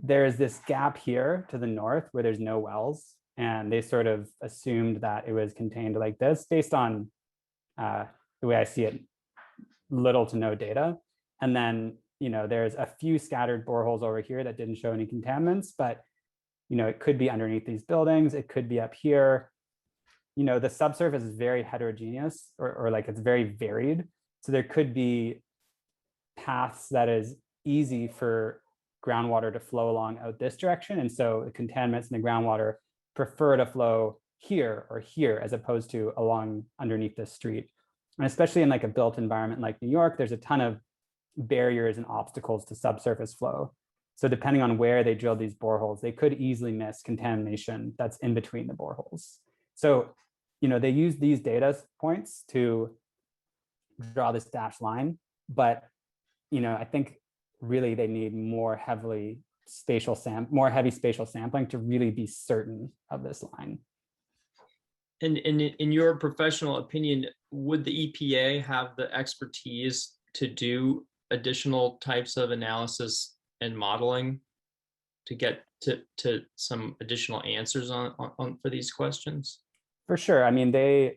there's this gap here to the north where there's no wells. And they sort of assumed that it was contained like this based on the way I see it, little to no data. And then, there's a few scattered boreholes over here that didn't show any contaminants, but, it could be underneath these buildings. It could be up here. The subsurface is very heterogeneous or like it's very varied. So there could be paths that is easy for groundwater to flow along out this direction. And so the contaminants in the groundwater prefer to flow here or here as opposed to along underneath this street. And especially in like a built environment like New York, there's a ton of barriers and obstacles to subsurface flow. So depending on where they drilled these boreholes, they could easily miss contamination that's in between the boreholes. So, they use these data points to draw this dashed line, but, I think really they need more heavy spatial sampling to really be certain of this line. And in your professional opinion, would the EPA have the expertise to do additional types of analysis and modeling to get to some additional answers on for these questions? For sure. I mean, they,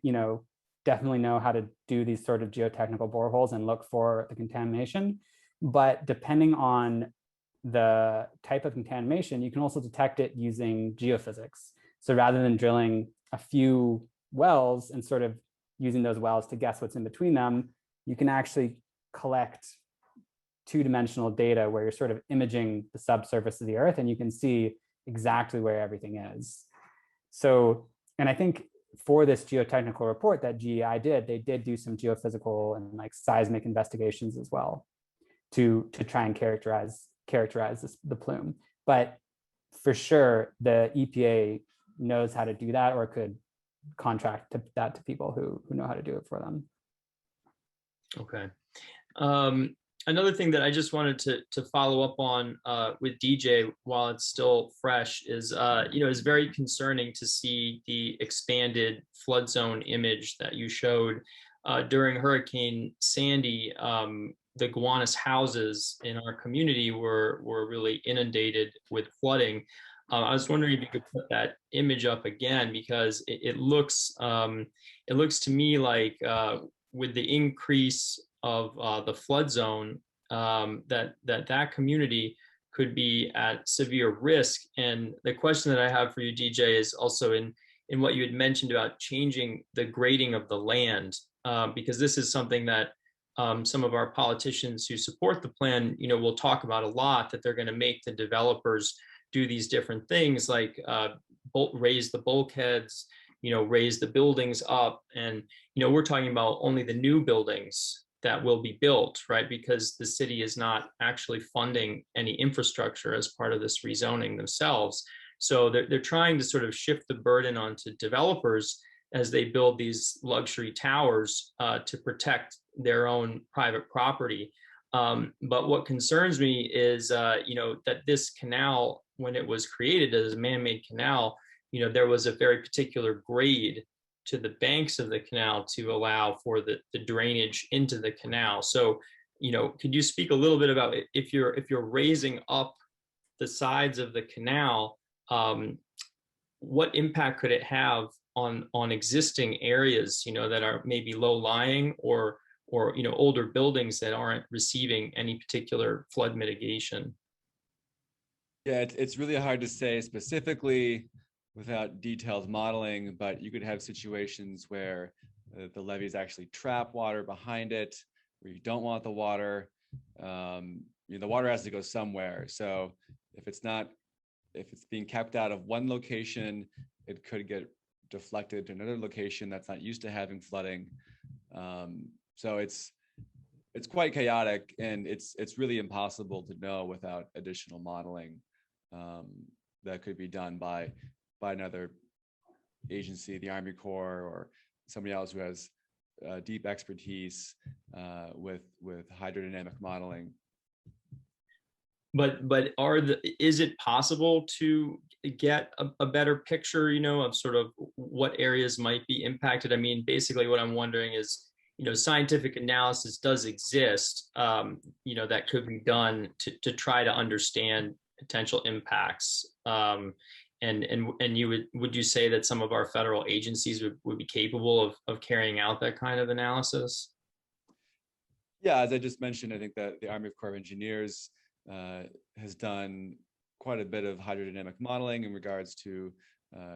definitely know how to do these sort of geotechnical boreholes and look for the contamination. But depending on the type of contamination, you can also detect it using geophysics. So rather than drilling a few wells and sort of using those wells to guess what's in between them, you can actually collect two-dimensional data where you're sort of imaging the subsurface of the earth and you can see exactly where everything is. So, and I think for this geotechnical report that GEI did, they did do some geophysical and like seismic investigations as well to try and characterize the plume. But for sure, the EPA knows how to do that or could contract that to people who know how to do it for them. Okay. Another thing that I just wanted to follow up on with DJ while it's still fresh is, it's very concerning to see the expanded flood zone image that you showed during Hurricane Sandy. The Gowanus houses in our community were really inundated with flooding. I was wondering if you could put that image up again, because it looks to me like with the increase of the flood zone, that community could be at severe risk. And the question that I have for you, DJ, is also in what you had mentioned about changing the grading of the land, because this is something that some of our politicians who support the plan, will talk about a lot, that they're going to make the developers do these different things like raise the bulkheads, raise the buildings up. And, we're talking about only the new buildings that will be built, right? Because the city is not actually funding any infrastructure as part of this rezoning themselves. So they're trying to sort of shift the burden onto developers as they build these luxury towers to protect their own private property. But what concerns me is, that this canal, when it was created as a man-made canal, there was a very particular grade to the banks of the canal to allow for the drainage into the canal. So, could you speak a little bit about if you're raising up the sides of the canal, what impact could it have on existing areas, that are maybe low-lying or older buildings that aren't receiving any particular flood mitigation? Yeah, it's really hard to say specifically without detailed modeling, but you could have situations where the levees actually trap water behind it, where you don't want the water. The water has to go somewhere. So if it's being kept out of one location, it could get deflected to another location that's not used to having flooding. So it's quite chaotic, and it's really impossible to know without additional modeling that could be done by another agency, the Army Corps, or somebody else who has deep expertise with hydrodynamic modeling. But is it possible to get a better picture, of sort of what areas might be impacted? I mean, basically what I'm wondering is, scientific analysis does exist, that could be done to try to understand potential impacts. And would you say that some of our federal agencies would be capable of carrying out that kind of analysis? Yeah, as I just mentioned, I think that the Army Corps of Engineers has done quite a bit of hydrodynamic modeling in regards to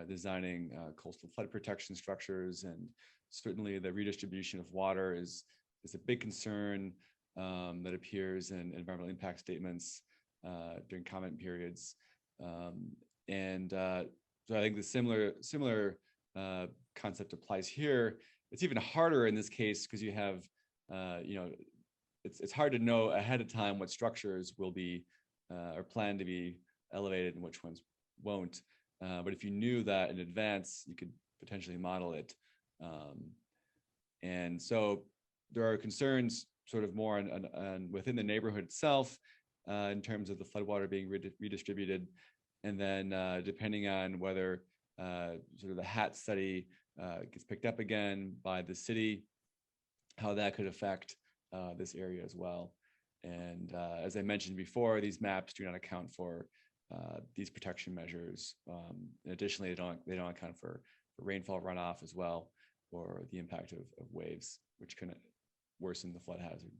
designing coastal flood protection structures, and certainly the redistribution of water is a big concern that appears in environmental impact statements during comment periods. So I think the similar concept applies here. It's even harder in this case because you have, it's hard to know ahead of time what structures will be or plan to be elevated and which ones won't. But if you knew that in advance, you could potentially model it. And so there are concerns sort of more on within the neighborhood itself in terms of the floodwater being redistributed. And then depending on whether sort of the HAT study gets picked up again by the city, how that could affect this area as well. And as I mentioned before, these maps do not account for these protection measures. And additionally, they don't account for rainfall runoff as well, or the impact of waves, which can worsen the flood hazard.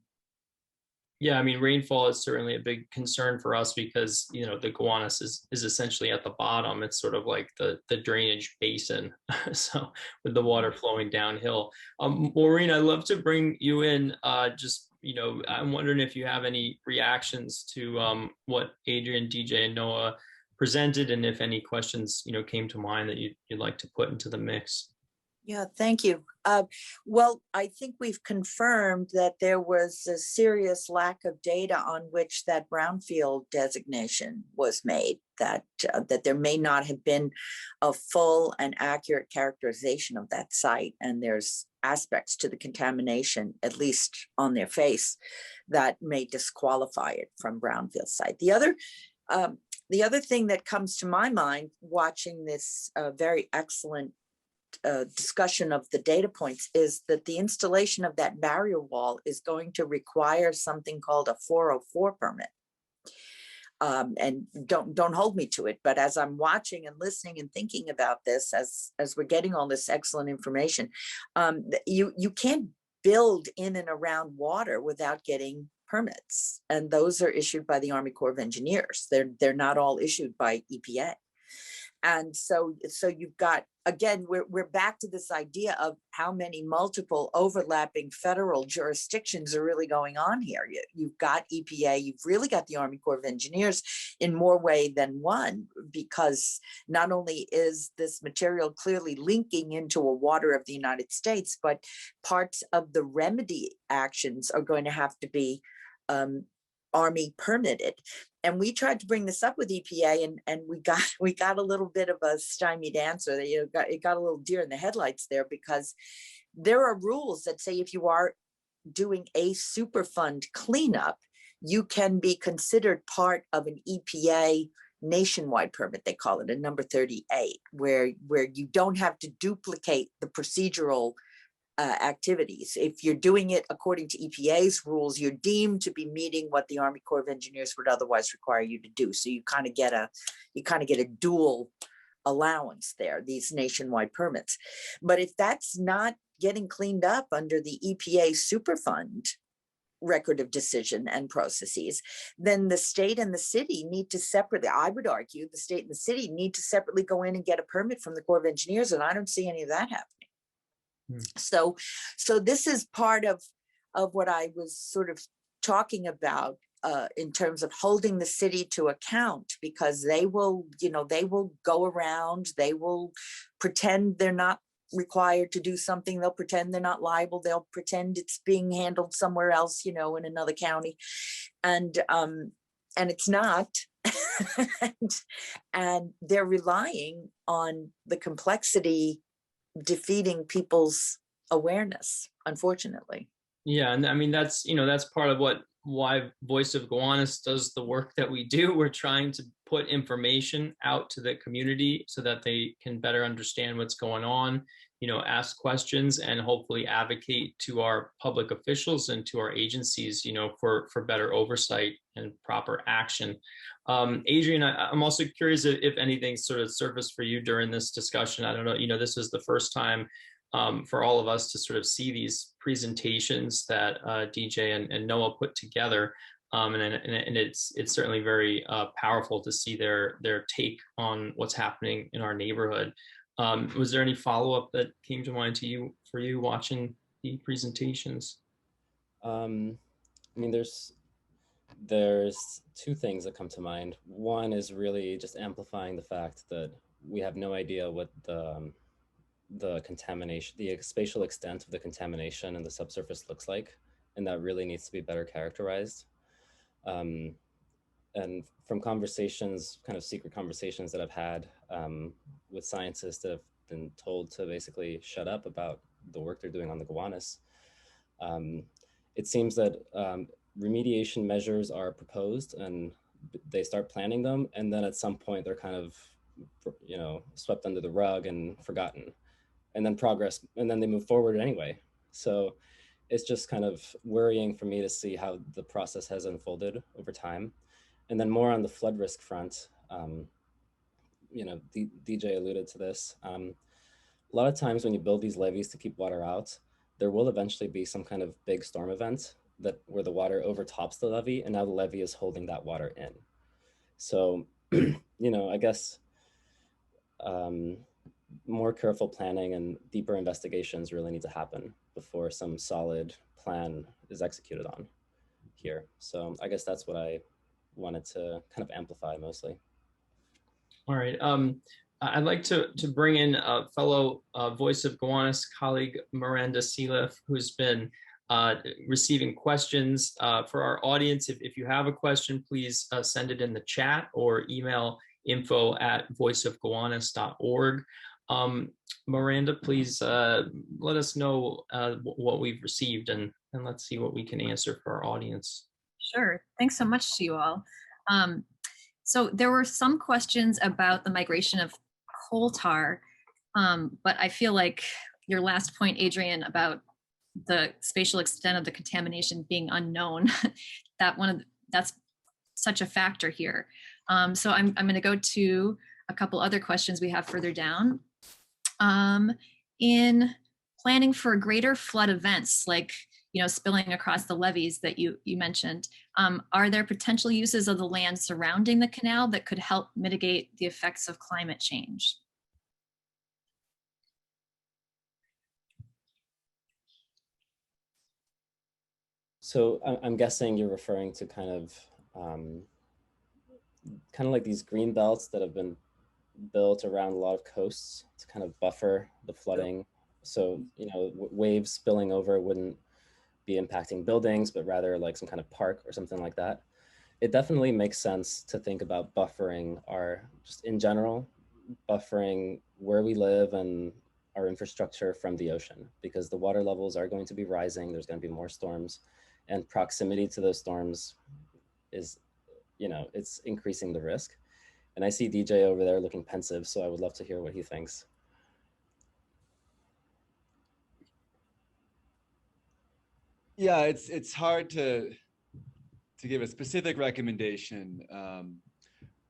Yeah, I mean, rainfall is certainly a big concern for us because, the Gowanus is essentially at the bottom. It's sort of like the drainage basin, so with the water flowing downhill. Maureen, I'd love to bring you in. I'm wondering if you have any reactions to what Adrian, DJ, and Noah presented, and if any questions, came to mind that you'd like to put into the mix. Yeah, thank you. Well, I think we've confirmed that there was a serious lack of data on which that brownfield designation was made, that there may not have been a full and accurate characterization of that site. And there's aspects to the contamination, at least on their face, that may disqualify it from brownfield site. The other thing that comes to my mind watching this very excellent discussion of the data points is that the installation of that barrier wall is going to require something called a 404 permit. And don't hold me to it, but as I'm watching and listening and thinking about this, as we're getting all this excellent information, you can't build in and around water without getting permits, and those are issued by the Army Corps of Engineers. They're not all issued by EPA. And so you've got, again, we're back to this idea of how many multiple overlapping federal jurisdictions are really going on here. You've got EPA, you've really got the Army Corps of Engineers in more way than one, because not only is this material clearly linking into a water of the United States, but parts of the remedy actions are going to have to be Army permitted. And we tried to bring this up with EPA, and we got a little bit of a stymied answer. It got a little deer in the headlights there, because there are rules that say if you are doing a Superfund cleanup, you can be considered part of an EPA nationwide permit. They call it a number 38, where you don't have to duplicate the procedural activities. If you're doing it according to EPA's rules, you're deemed to be meeting what the Army Corps of Engineers would otherwise require you to do. So you kind of get a dual allowance there, these nationwide permits. But if that's not getting cleaned up under the EPA Superfund record of decision and processes, then the state and the city need to separately, I would argue, the state and the city need to separately go in and get a permit from the Corps of Engineers, and I don't see any of that happening. So this is part of what I was sort of talking about in terms of holding the city to account, because they will go around, they will pretend they're not required to do something, they'll pretend they're not liable, they'll pretend it's being handled somewhere else, in another county, and it's not. and they're relying on the complexity defeating people's awareness, unfortunately. Yeah, and I mean that's part of why Voice of Gowanus does the work that we do. We're trying to put information out to the community so that they can better understand what's going on, ask questions, and hopefully advocate to our public officials and to our agencies, for better oversight and proper action. Adrian, I'm also curious if anything sort of surfaced for you during this discussion. I don't know, this is the first time for all of us to sort of see these presentations that DJ and Noah put together. And it's certainly very powerful to see their take on what's happening in our neighborhood. Was there any follow-up that came to mind for you watching the presentations? I mean, there's two things that come to mind. One is really just amplifying the fact that we have no idea what the contamination, the spatial extent of the contamination in the subsurface looks like, and that really needs to be better characterized. And from conversations, kind of secret conversations that I've had with scientists that have been told to basically shut up about the work they're doing on the Gowanus, it seems that remediation measures are proposed and they start planning them, and then at some point they're kind of, swept under the rug and forgotten, and then they move forward anyway. So it's just kind of worrying for me to see how the process has unfolded over time. And then more on the flood risk front, DJ alluded to this. A lot of times when you build these levees to keep water out, there will eventually be some kind of big storm event where the water overtops the levee, and now the levee is holding that water in. So, I guess more careful planning and deeper investigations really need to happen before some solid plan is executed on here. So I guess that's what I wanted to kind of amplify mostly. All right. I'd like to bring in a fellow Voice of Gowanus colleague, Miranda Sealiff, who's been receiving questions for our audience. If you have a question, please send it in the chat or email info@voiceofgowanus.org. Miranda, please let us know what we've received, and let's see what we can answer for our audience. Sure. Thanks so much to you all. So there were some questions about the migration of coal tar, but I feel like your last point, Adrian, about the spatial extent of the contamination being unknown, that's such a factor here. So I'm going to go to a couple other questions we have further down. In planning for greater flood events, like spilling across the levees that you mentioned, are there potential uses of the land surrounding the canal that could help mitigate the effects of climate change? So I'm guessing you're referring to kind of like these green belts that have been built around a lot of coasts to kind of buffer the flooding. So, waves spilling over wouldn't be impacting buildings, but rather like some kind of park or something like that. It definitely makes sense to think about buffering just in general, buffering where we live and our infrastructure from the ocean, because the water levels are going to be rising. There's going to be more storms, and proximity to those storms is, it's increasing the risk. And I see DJ over there looking pensive, so I would love to hear what he thinks. Yeah, it's hard to give a specific recommendation,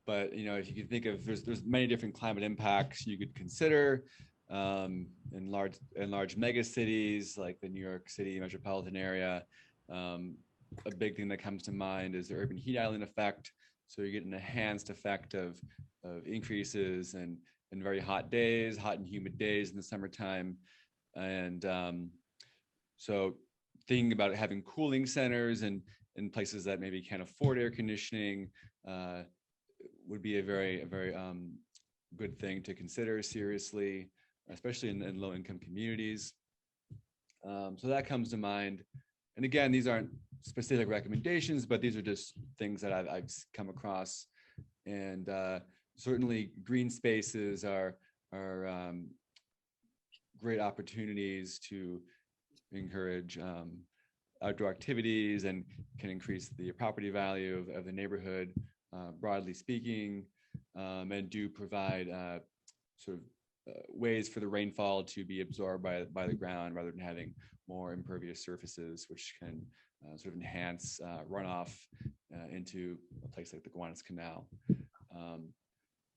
but if you can think of, there's many different climate impacts you could consider in large mega cities like the New York City metropolitan area. A big thing that comes to mind is the urban heat island effect. So you get an enhanced effect of increases in very hot days, hot and humid days in the summertime, and so thinking about having cooling centers and in places that maybe can't afford air conditioning would be a very good thing to consider seriously, especially in low-income communities. So that comes to mind. And again, these aren't specific recommendations, but these are just things that I've come across. And certainly green spaces are great opportunities to encourage outdoor activities and can increase the property value of the neighborhood, broadly speaking, and do provide ways for the rainfall to be absorbed by the ground rather than having more impervious surfaces, which can sort of enhance runoff into a place like the Gowanus Canal.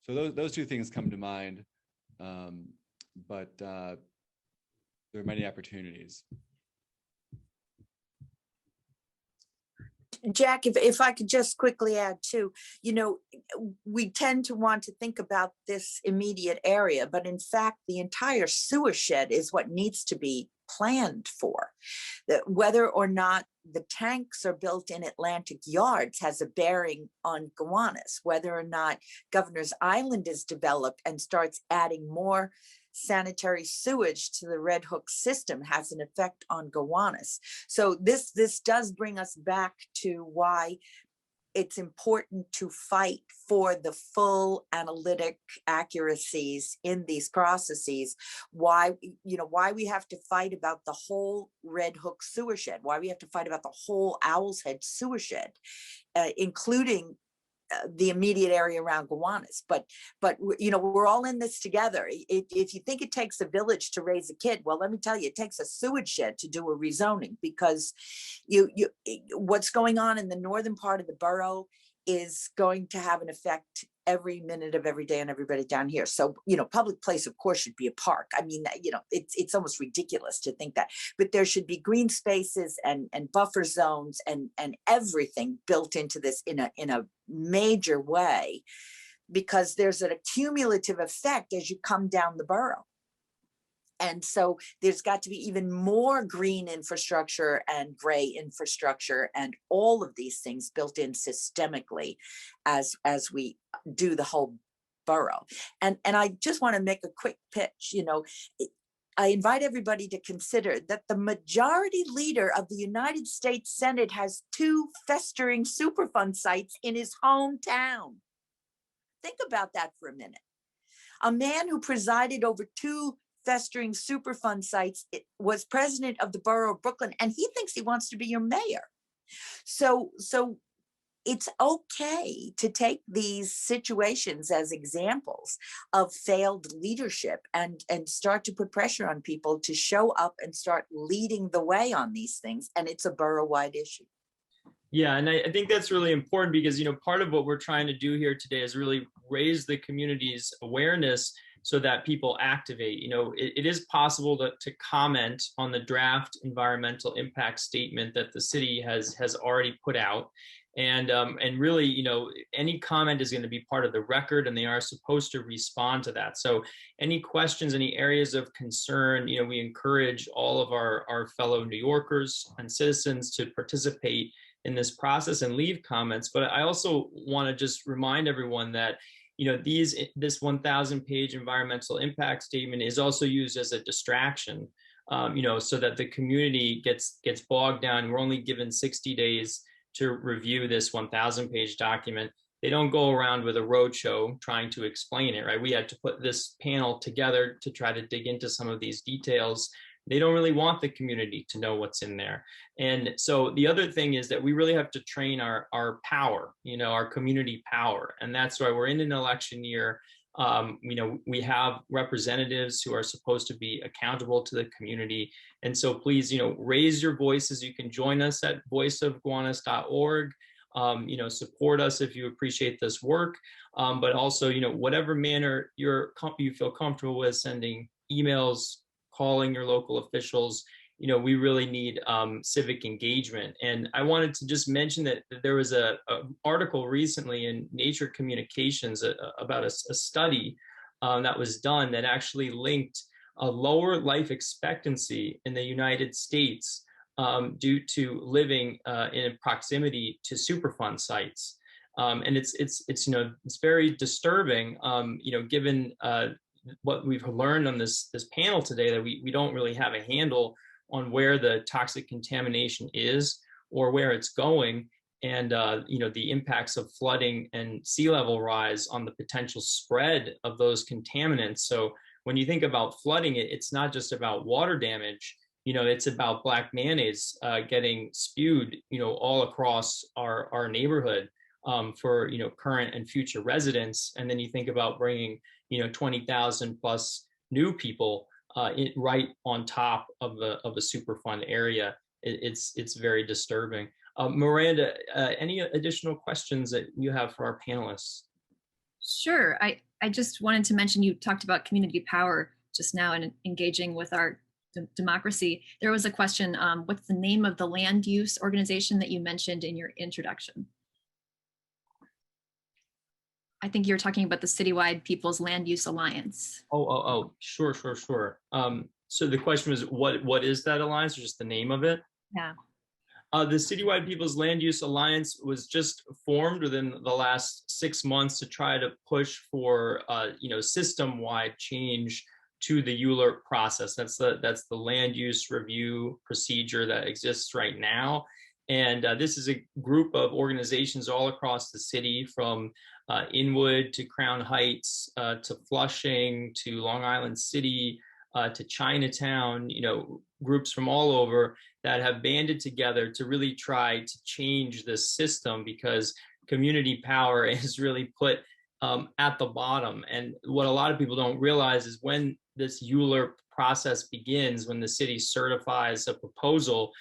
So those two things come to mind, but there are many opportunities. Jack, if I could just quickly add too, we tend to want to think about this immediate area, but in fact, the entire sewer shed is what needs to be planned for. Whether or not the tanks are built in Atlantic Yards has a bearing on Gowanus. Whether or not Governor's Island is developed and starts adding more sanitary sewage to the Red Hook system has an effect on Gowanus. So this does bring us back to why it's important to fight for the full analytic accuracies in these processes. Why we have to fight about the whole Red Hook sewer shed, why we have to fight about the whole Owl's Head sewer shed, including the immediate area around Gowanus. But we're all in this together. If you think it takes a village to raise a kid, well, let me tell you, it takes a sewage shed to do a rezoning, because what's going on in the northern part of the borough is going to have an effect every minute of every day on everybody down here. So, public place, of course, should be a park. I mean, it's almost ridiculous to think that, but there should be green spaces and buffer zones and everything built into this in a major way, because there's an accumulative effect as you come down the borough. And so there's got to be even more green infrastructure and gray infrastructure and all of these things built in systemically as we do the whole borough. And I just want to make a quick pitch. I invite everybody to consider that the majority leader of the United States Senate has 2 festering Superfund sites in his hometown. Think about that for a minute. A man who presided over 2 festering Superfund sites was president of the borough of Brooklyn, and he thinks he wants to be your mayor. So it's okay to take these situations as examples of failed leadership and start to put pressure on people to show up and start leading the way on these things. And it's a borough-wide issue. Yeah, and I think that's really important because, part of what we're trying to do here today is really raise the community's awareness so that people activate. It is possible to comment on the draft environmental impact statement that the city has already put out. And really, any comment is going to be part of the record, and they are supposed to respond to that. So any questions, any areas of concern, we encourage all of our fellow New Yorkers and citizens to participate in this process and leave comments. But I also want to just remind everyone that this 1,000-page environmental impact statement is also used as a distraction, so that the community gets bogged down. We're only given 60 days to review this 1,000-page document. they don't go around with a roadshow trying to explain it, right? We had to put this panel together to try to dig into some of these details. They don't really want the community to know what's in there. And so the other thing is that we really have to train our power, our community power. And that's why we're in an election year. We have representatives who are supposed to be accountable to the community. And so please, raise your voices. You can join us at voiceofgowanus.org. Support us if you appreciate this work. But also, whatever manner you feel comfortable with, sending emails, calling your local officials, we really need civic engagement. And I wanted to just mention that there was a article recently in Nature Communications about a study that was done that actually linked a lower life expectancy in the United States due to living in proximity to Superfund sites. And it's very disturbing, given what we've learned on this panel today, that we don't really have a handle on where the toxic contamination is or where it's going, and the impacts of flooding and sea level rise on the potential spread of those contaminants. So when you think about flooding, it's not just about water damage. It's about black mayonnaise getting spewed, all across our neighborhood for current and future residents. And then you think about bringing 20,000 plus new people right on top of a Superfund area. It's very disturbing. Miranda, any additional questions that you have for our panelists? Sure. I just wanted to mention, you talked about community power just now and engaging with our democracy. There was a question, what's the name of the land use organization that you mentioned in your introduction? I think you're talking about the Citywide People's Land Use Alliance. Oh, sure. So the question was, what is that alliance, or just the name of it? Yeah. The Citywide People's Land Use Alliance was just formed within the last 6 months to try to push for system-wide change to the ULURP process. That's the land use review procedure that exists right now. And this is a group of organizations all across the city, from Inwood to Crown Heights to Flushing to Long Island City to Chinatown, groups from all over that have banded together to really try to change this system, because community power is really put at the bottom. And what a lot of people don't realize is when this ULURP process begins, when the city certifies a proposal,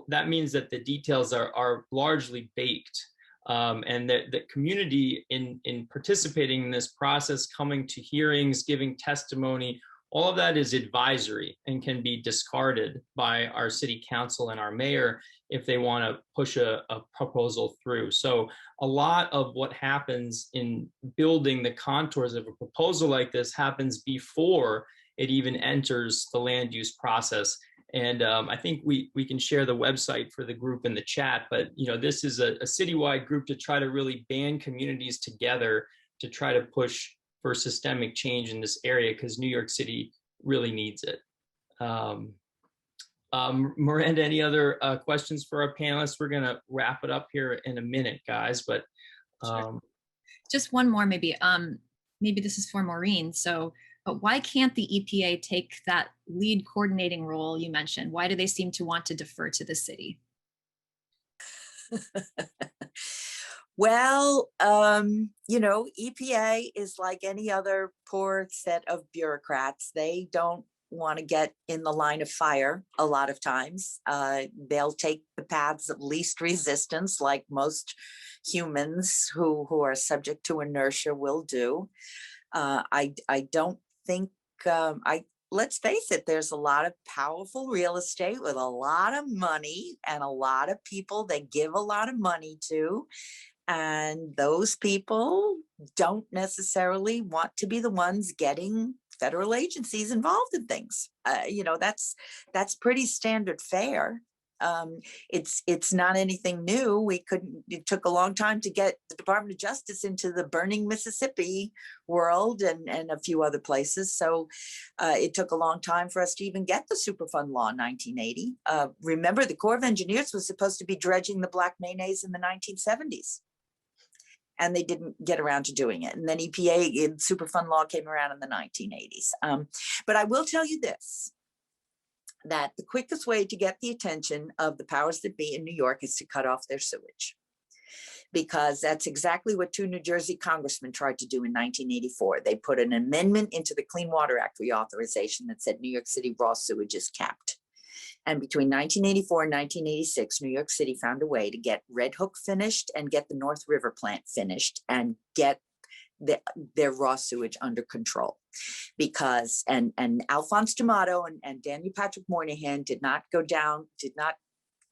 that means that the details are largely baked. And the community in participating in this process, coming to hearings, giving testimony, all of that is advisory and can be discarded by our city council and our mayor if they want to push a proposal through. So a lot of what happens in building the contours of a proposal like this happens before it even enters the land use process. And I think we can share the website for the group in the chat, but this is a citywide group to try to really band communities together to try to push for systemic change in this area, because New York City really needs it. Miranda, any other questions for our panelists? We're gonna wrap it up here in a minute, guys, but sure. Just one more maybe. Maybe this is for Maureen. But why can't the EPA take that lead coordinating role you mentioned? Why do they seem to want to defer to the city? Well, EPA is like any other poor set of bureaucrats. They don't want to get in the line of fire a lot of times. They'll take the paths of least resistance, like most humans who are subject to inertia will do. I don't think, let's face it, there's a lot of powerful real estate with a lot of money and a lot of people they give a lot of money to. And those people don't necessarily want to be the ones getting federal agencies involved in things. That's pretty standard fare. It's not anything new. It took a long time to get the Department of Justice into the burning Mississippi world and a few other places. So it took a long time for us to even get the Superfund law in 1980. Remember, the Corps of Engineers was supposed to be dredging the black mayonnaise in the 1970s. and they didn't get around to doing it. And then EPA and Superfund law came around in the 1980s. But I will tell you this, that the quickest way to get the attention of the powers that be in New York is to cut off their sewage, because that's exactly what 2 New Jersey congressmen tried to do in 1984. They put an amendment into the Clean Water Act reauthorization that said New York City raw sewage is capped. And between 1984 and 1986, New York City found a way to get Red Hook finished and get the North River plant finished and get their raw sewage under control. Because, and Alphonse D'Amato and Daniel Patrick Moynihan did not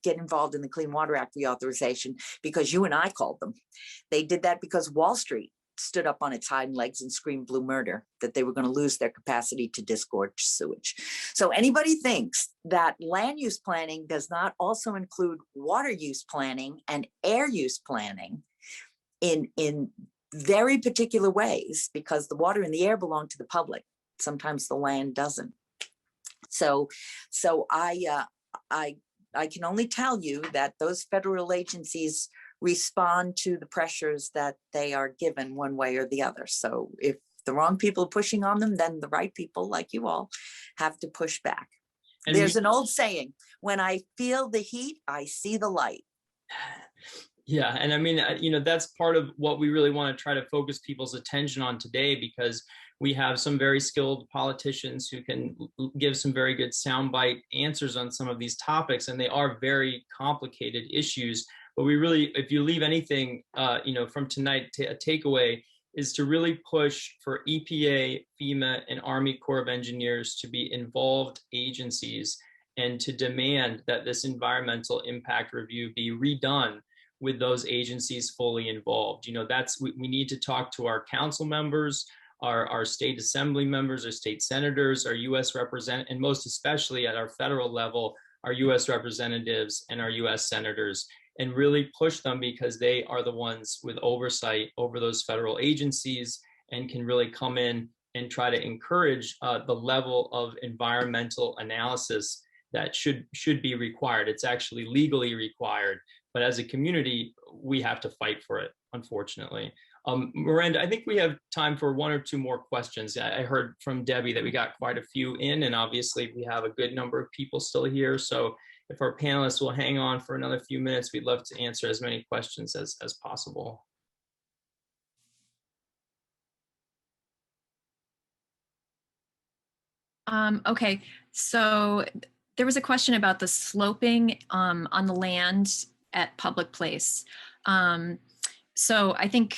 get involved in the Clean Water Act reauthorization because you and I called them. They did that because Wall Street stood up on its hind legs and screamed blue murder, that they were going to lose their capacity to disgorge sewage. So anybody thinks that land use planning does not also include water use planning and air use planning in very particular ways, because the water and the air belong to the public. Sometimes the land doesn't. So I can only tell you that those federal agencies respond to the pressures that they are given one way or the other. So if the wrong people are pushing on them, then the right people like you all have to push back. And there's an old saying, when I feel the heat, I see the light. Yeah, and I mean, that's part of what we really want to try to focus people's attention on today, because we have some very skilled politicians who can give some very good soundbite answers on some of these topics, and they are very complicated issues. But we really, if you leave anything, from tonight, a takeaway is to really push for EPA, FEMA, and Army Corps of Engineers to be involved agencies and to demand that this environmental impact review be redone with those agencies fully involved. We need to talk to our council members, our state assembly members, our state senators, our US representatives, and most especially at our federal level, our US representatives and our US senators, and really push them, because they are the ones with oversight over those federal agencies and can really come in and try to encourage the level of environmental analysis that should be required. It's actually legally required, but as a community, we have to fight for it, unfortunately. Miranda, I think we have time for 1 or 2 more questions. I heard from Debbie that we got quite a few in, and obviously we have a good number of people still here. So if our panelists will hang on for another few minutes, we'd love to answer as many questions as possible. Okay, so there was a question about the sloping on the land at Public Place. So I think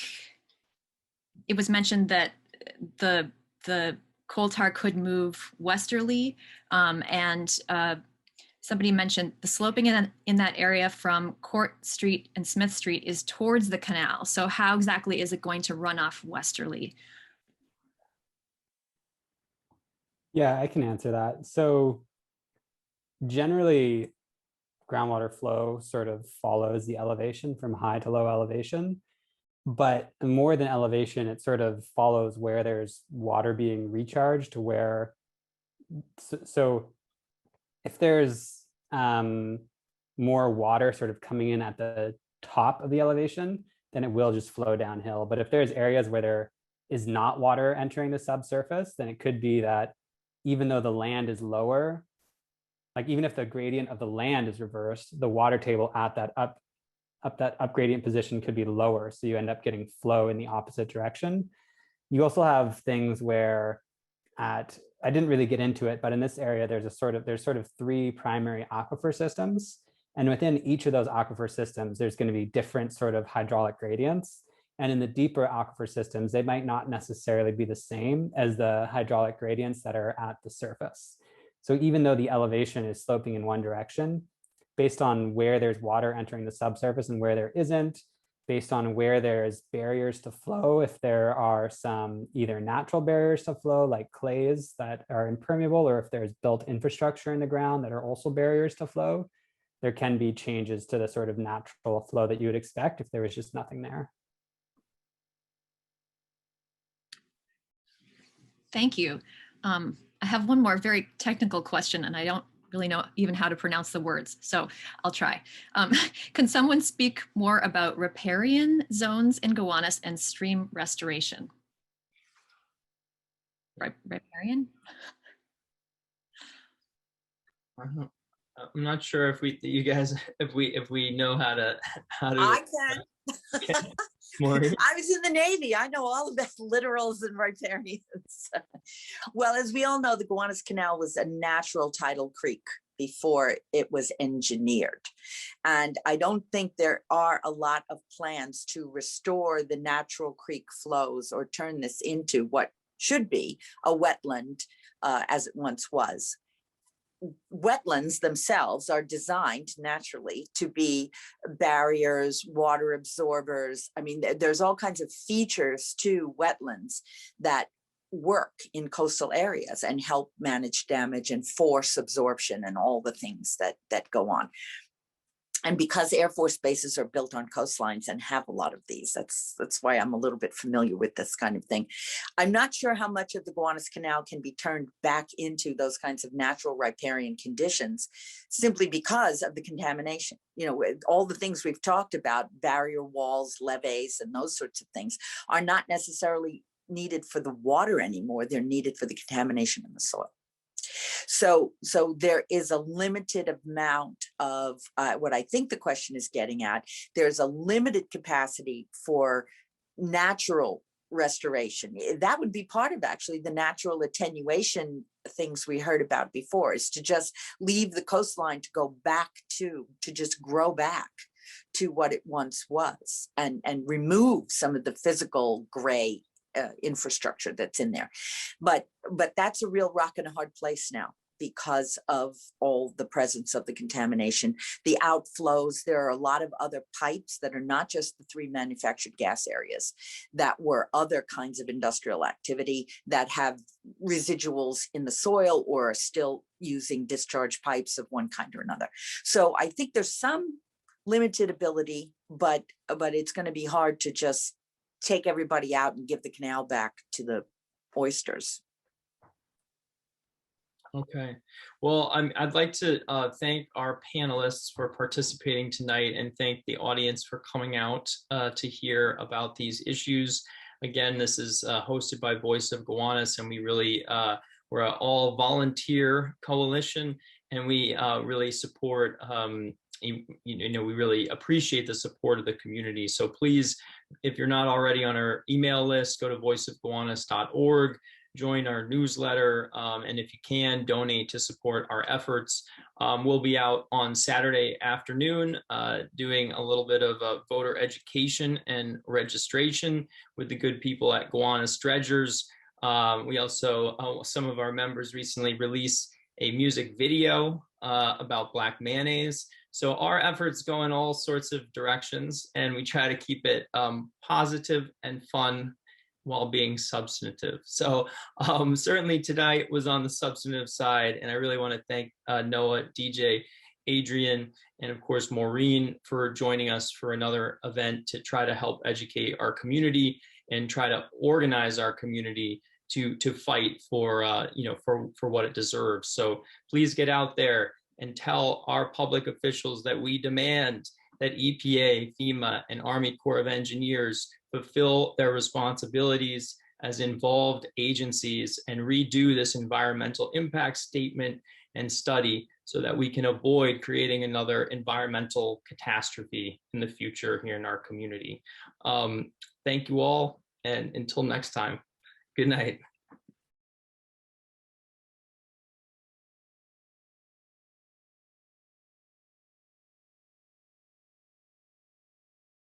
it was mentioned that the coal tar could move westerly, and somebody mentioned the sloping in that area from Court Street and Smith Street is towards the canal. So how exactly is it going to run off westerly? Yeah, I can answer that. So generally, groundwater flow sort of follows the elevation from high to low elevation, but more than elevation, it sort of follows where there's water being recharged to where, so if there's more water sort of coming in at the top of the elevation, then it will just flow downhill. But if there's areas where there is not water entering the subsurface, then it could be that even though the land is lower, like even if the gradient of the land is reversed, the water table at that up gradient position could be lower. So you end up getting flow in the opposite direction. You also have things where I didn't really get into it, but in this area, there's sort of 3 primary aquifer systems. And within each of those aquifer systems, there's going to be different sort of hydraulic gradients. And in the deeper aquifer systems, they might not necessarily be the same as the hydraulic gradients that are at the surface. So even though the elevation is sloping in one direction, based on where there's water entering the subsurface and where there isn't, based on where there's barriers to flow, if there are some either natural barriers to flow like clays that are impermeable, or if there's built infrastructure in the ground that are also barriers to flow, there can be changes to the sort of natural flow that you would expect if there was just nothing there. Thank you. I have one more very technical question, and I don't really know even how to pronounce the words, so I'll try. Can someone speak more about riparian zones in Gowanus and stream restoration? Riparian? I'm not sure if you guys, if we know how to. I can. Okay. Maureen? I was in the Navy. I know all about literals and riparians. Well, as we all know, the Gowanus Canal was a natural tidal creek before it was engineered. And I don't think there are a lot of plans to restore the natural creek flows or turn this into what should be a wetland as it once was. Wetlands themselves are designed naturally to be barriers, water absorbers. I mean, there's all kinds of features to wetlands that work in coastal areas and help manage damage and force absorption and all the things that go on. And because Air Force bases are built on coastlines and have a lot of these, that's why I'm a little bit familiar with this kind of thing. I'm not sure how much of the Gowanus Canal can be turned back into those kinds of natural riparian conditions, simply because of the contamination. You know, all the things we've talked about, barrier walls, levees, and those sorts of things are not necessarily needed for the water anymore. They're needed for the contamination in the soil. So there is a limited amount of what I think the question is getting at. There's a limited capacity for natural restoration. That would be part of actually the natural attenuation things we heard about before, is to just leave the coastline to go back to just grow back to what it once was and remove some of the physical gray infrastructure that's in there. But that's a real rock and a hard place now because of all the presence of the contamination, the outflows. There are a lot of other pipes that are not just the 3 manufactured gas areas, that were other kinds of industrial activity that have residuals in the soil or are still using discharge pipes of one kind or another. So I think there's some limited ability, but it's going to be hard to just take everybody out and give the canal back to the oysters. Okay, well, I'd like to thank our panelists for participating tonight and thank the audience for coming out to hear about these issues. Again, this is hosted by Voice of Gowanus, and we really, we're an all volunteer coalition, and we really support, we really appreciate the support of the community. So please, if you're not already on our email list, go to voiceofgowanus.org. join our newsletter, and if you can, donate to support our efforts. We'll be out on Saturday afternoon doing a little bit of voter education and registration with the good people at Gowanus Dredgers. We also, some of our members recently released a music video about Black mayonnaise. So our efforts go in all sorts of directions, and we try to keep it positive and fun while being substantive. So certainly tonight was on the substantive side, and I really want to thank Noah, DJ, Adrian, and of course Maureen for joining us for another event to try to help educate our community and try to organize our community to fight for for what it deserves. So please get out there and tell our public officials that we demand that EPA, FEMA, and Army Corps of Engineers fulfill their responsibilities as involved agencies and redo this environmental impact statement and study so that we can avoid creating another environmental catastrophe in the future here in our community. Thank you all, and until next time, good night.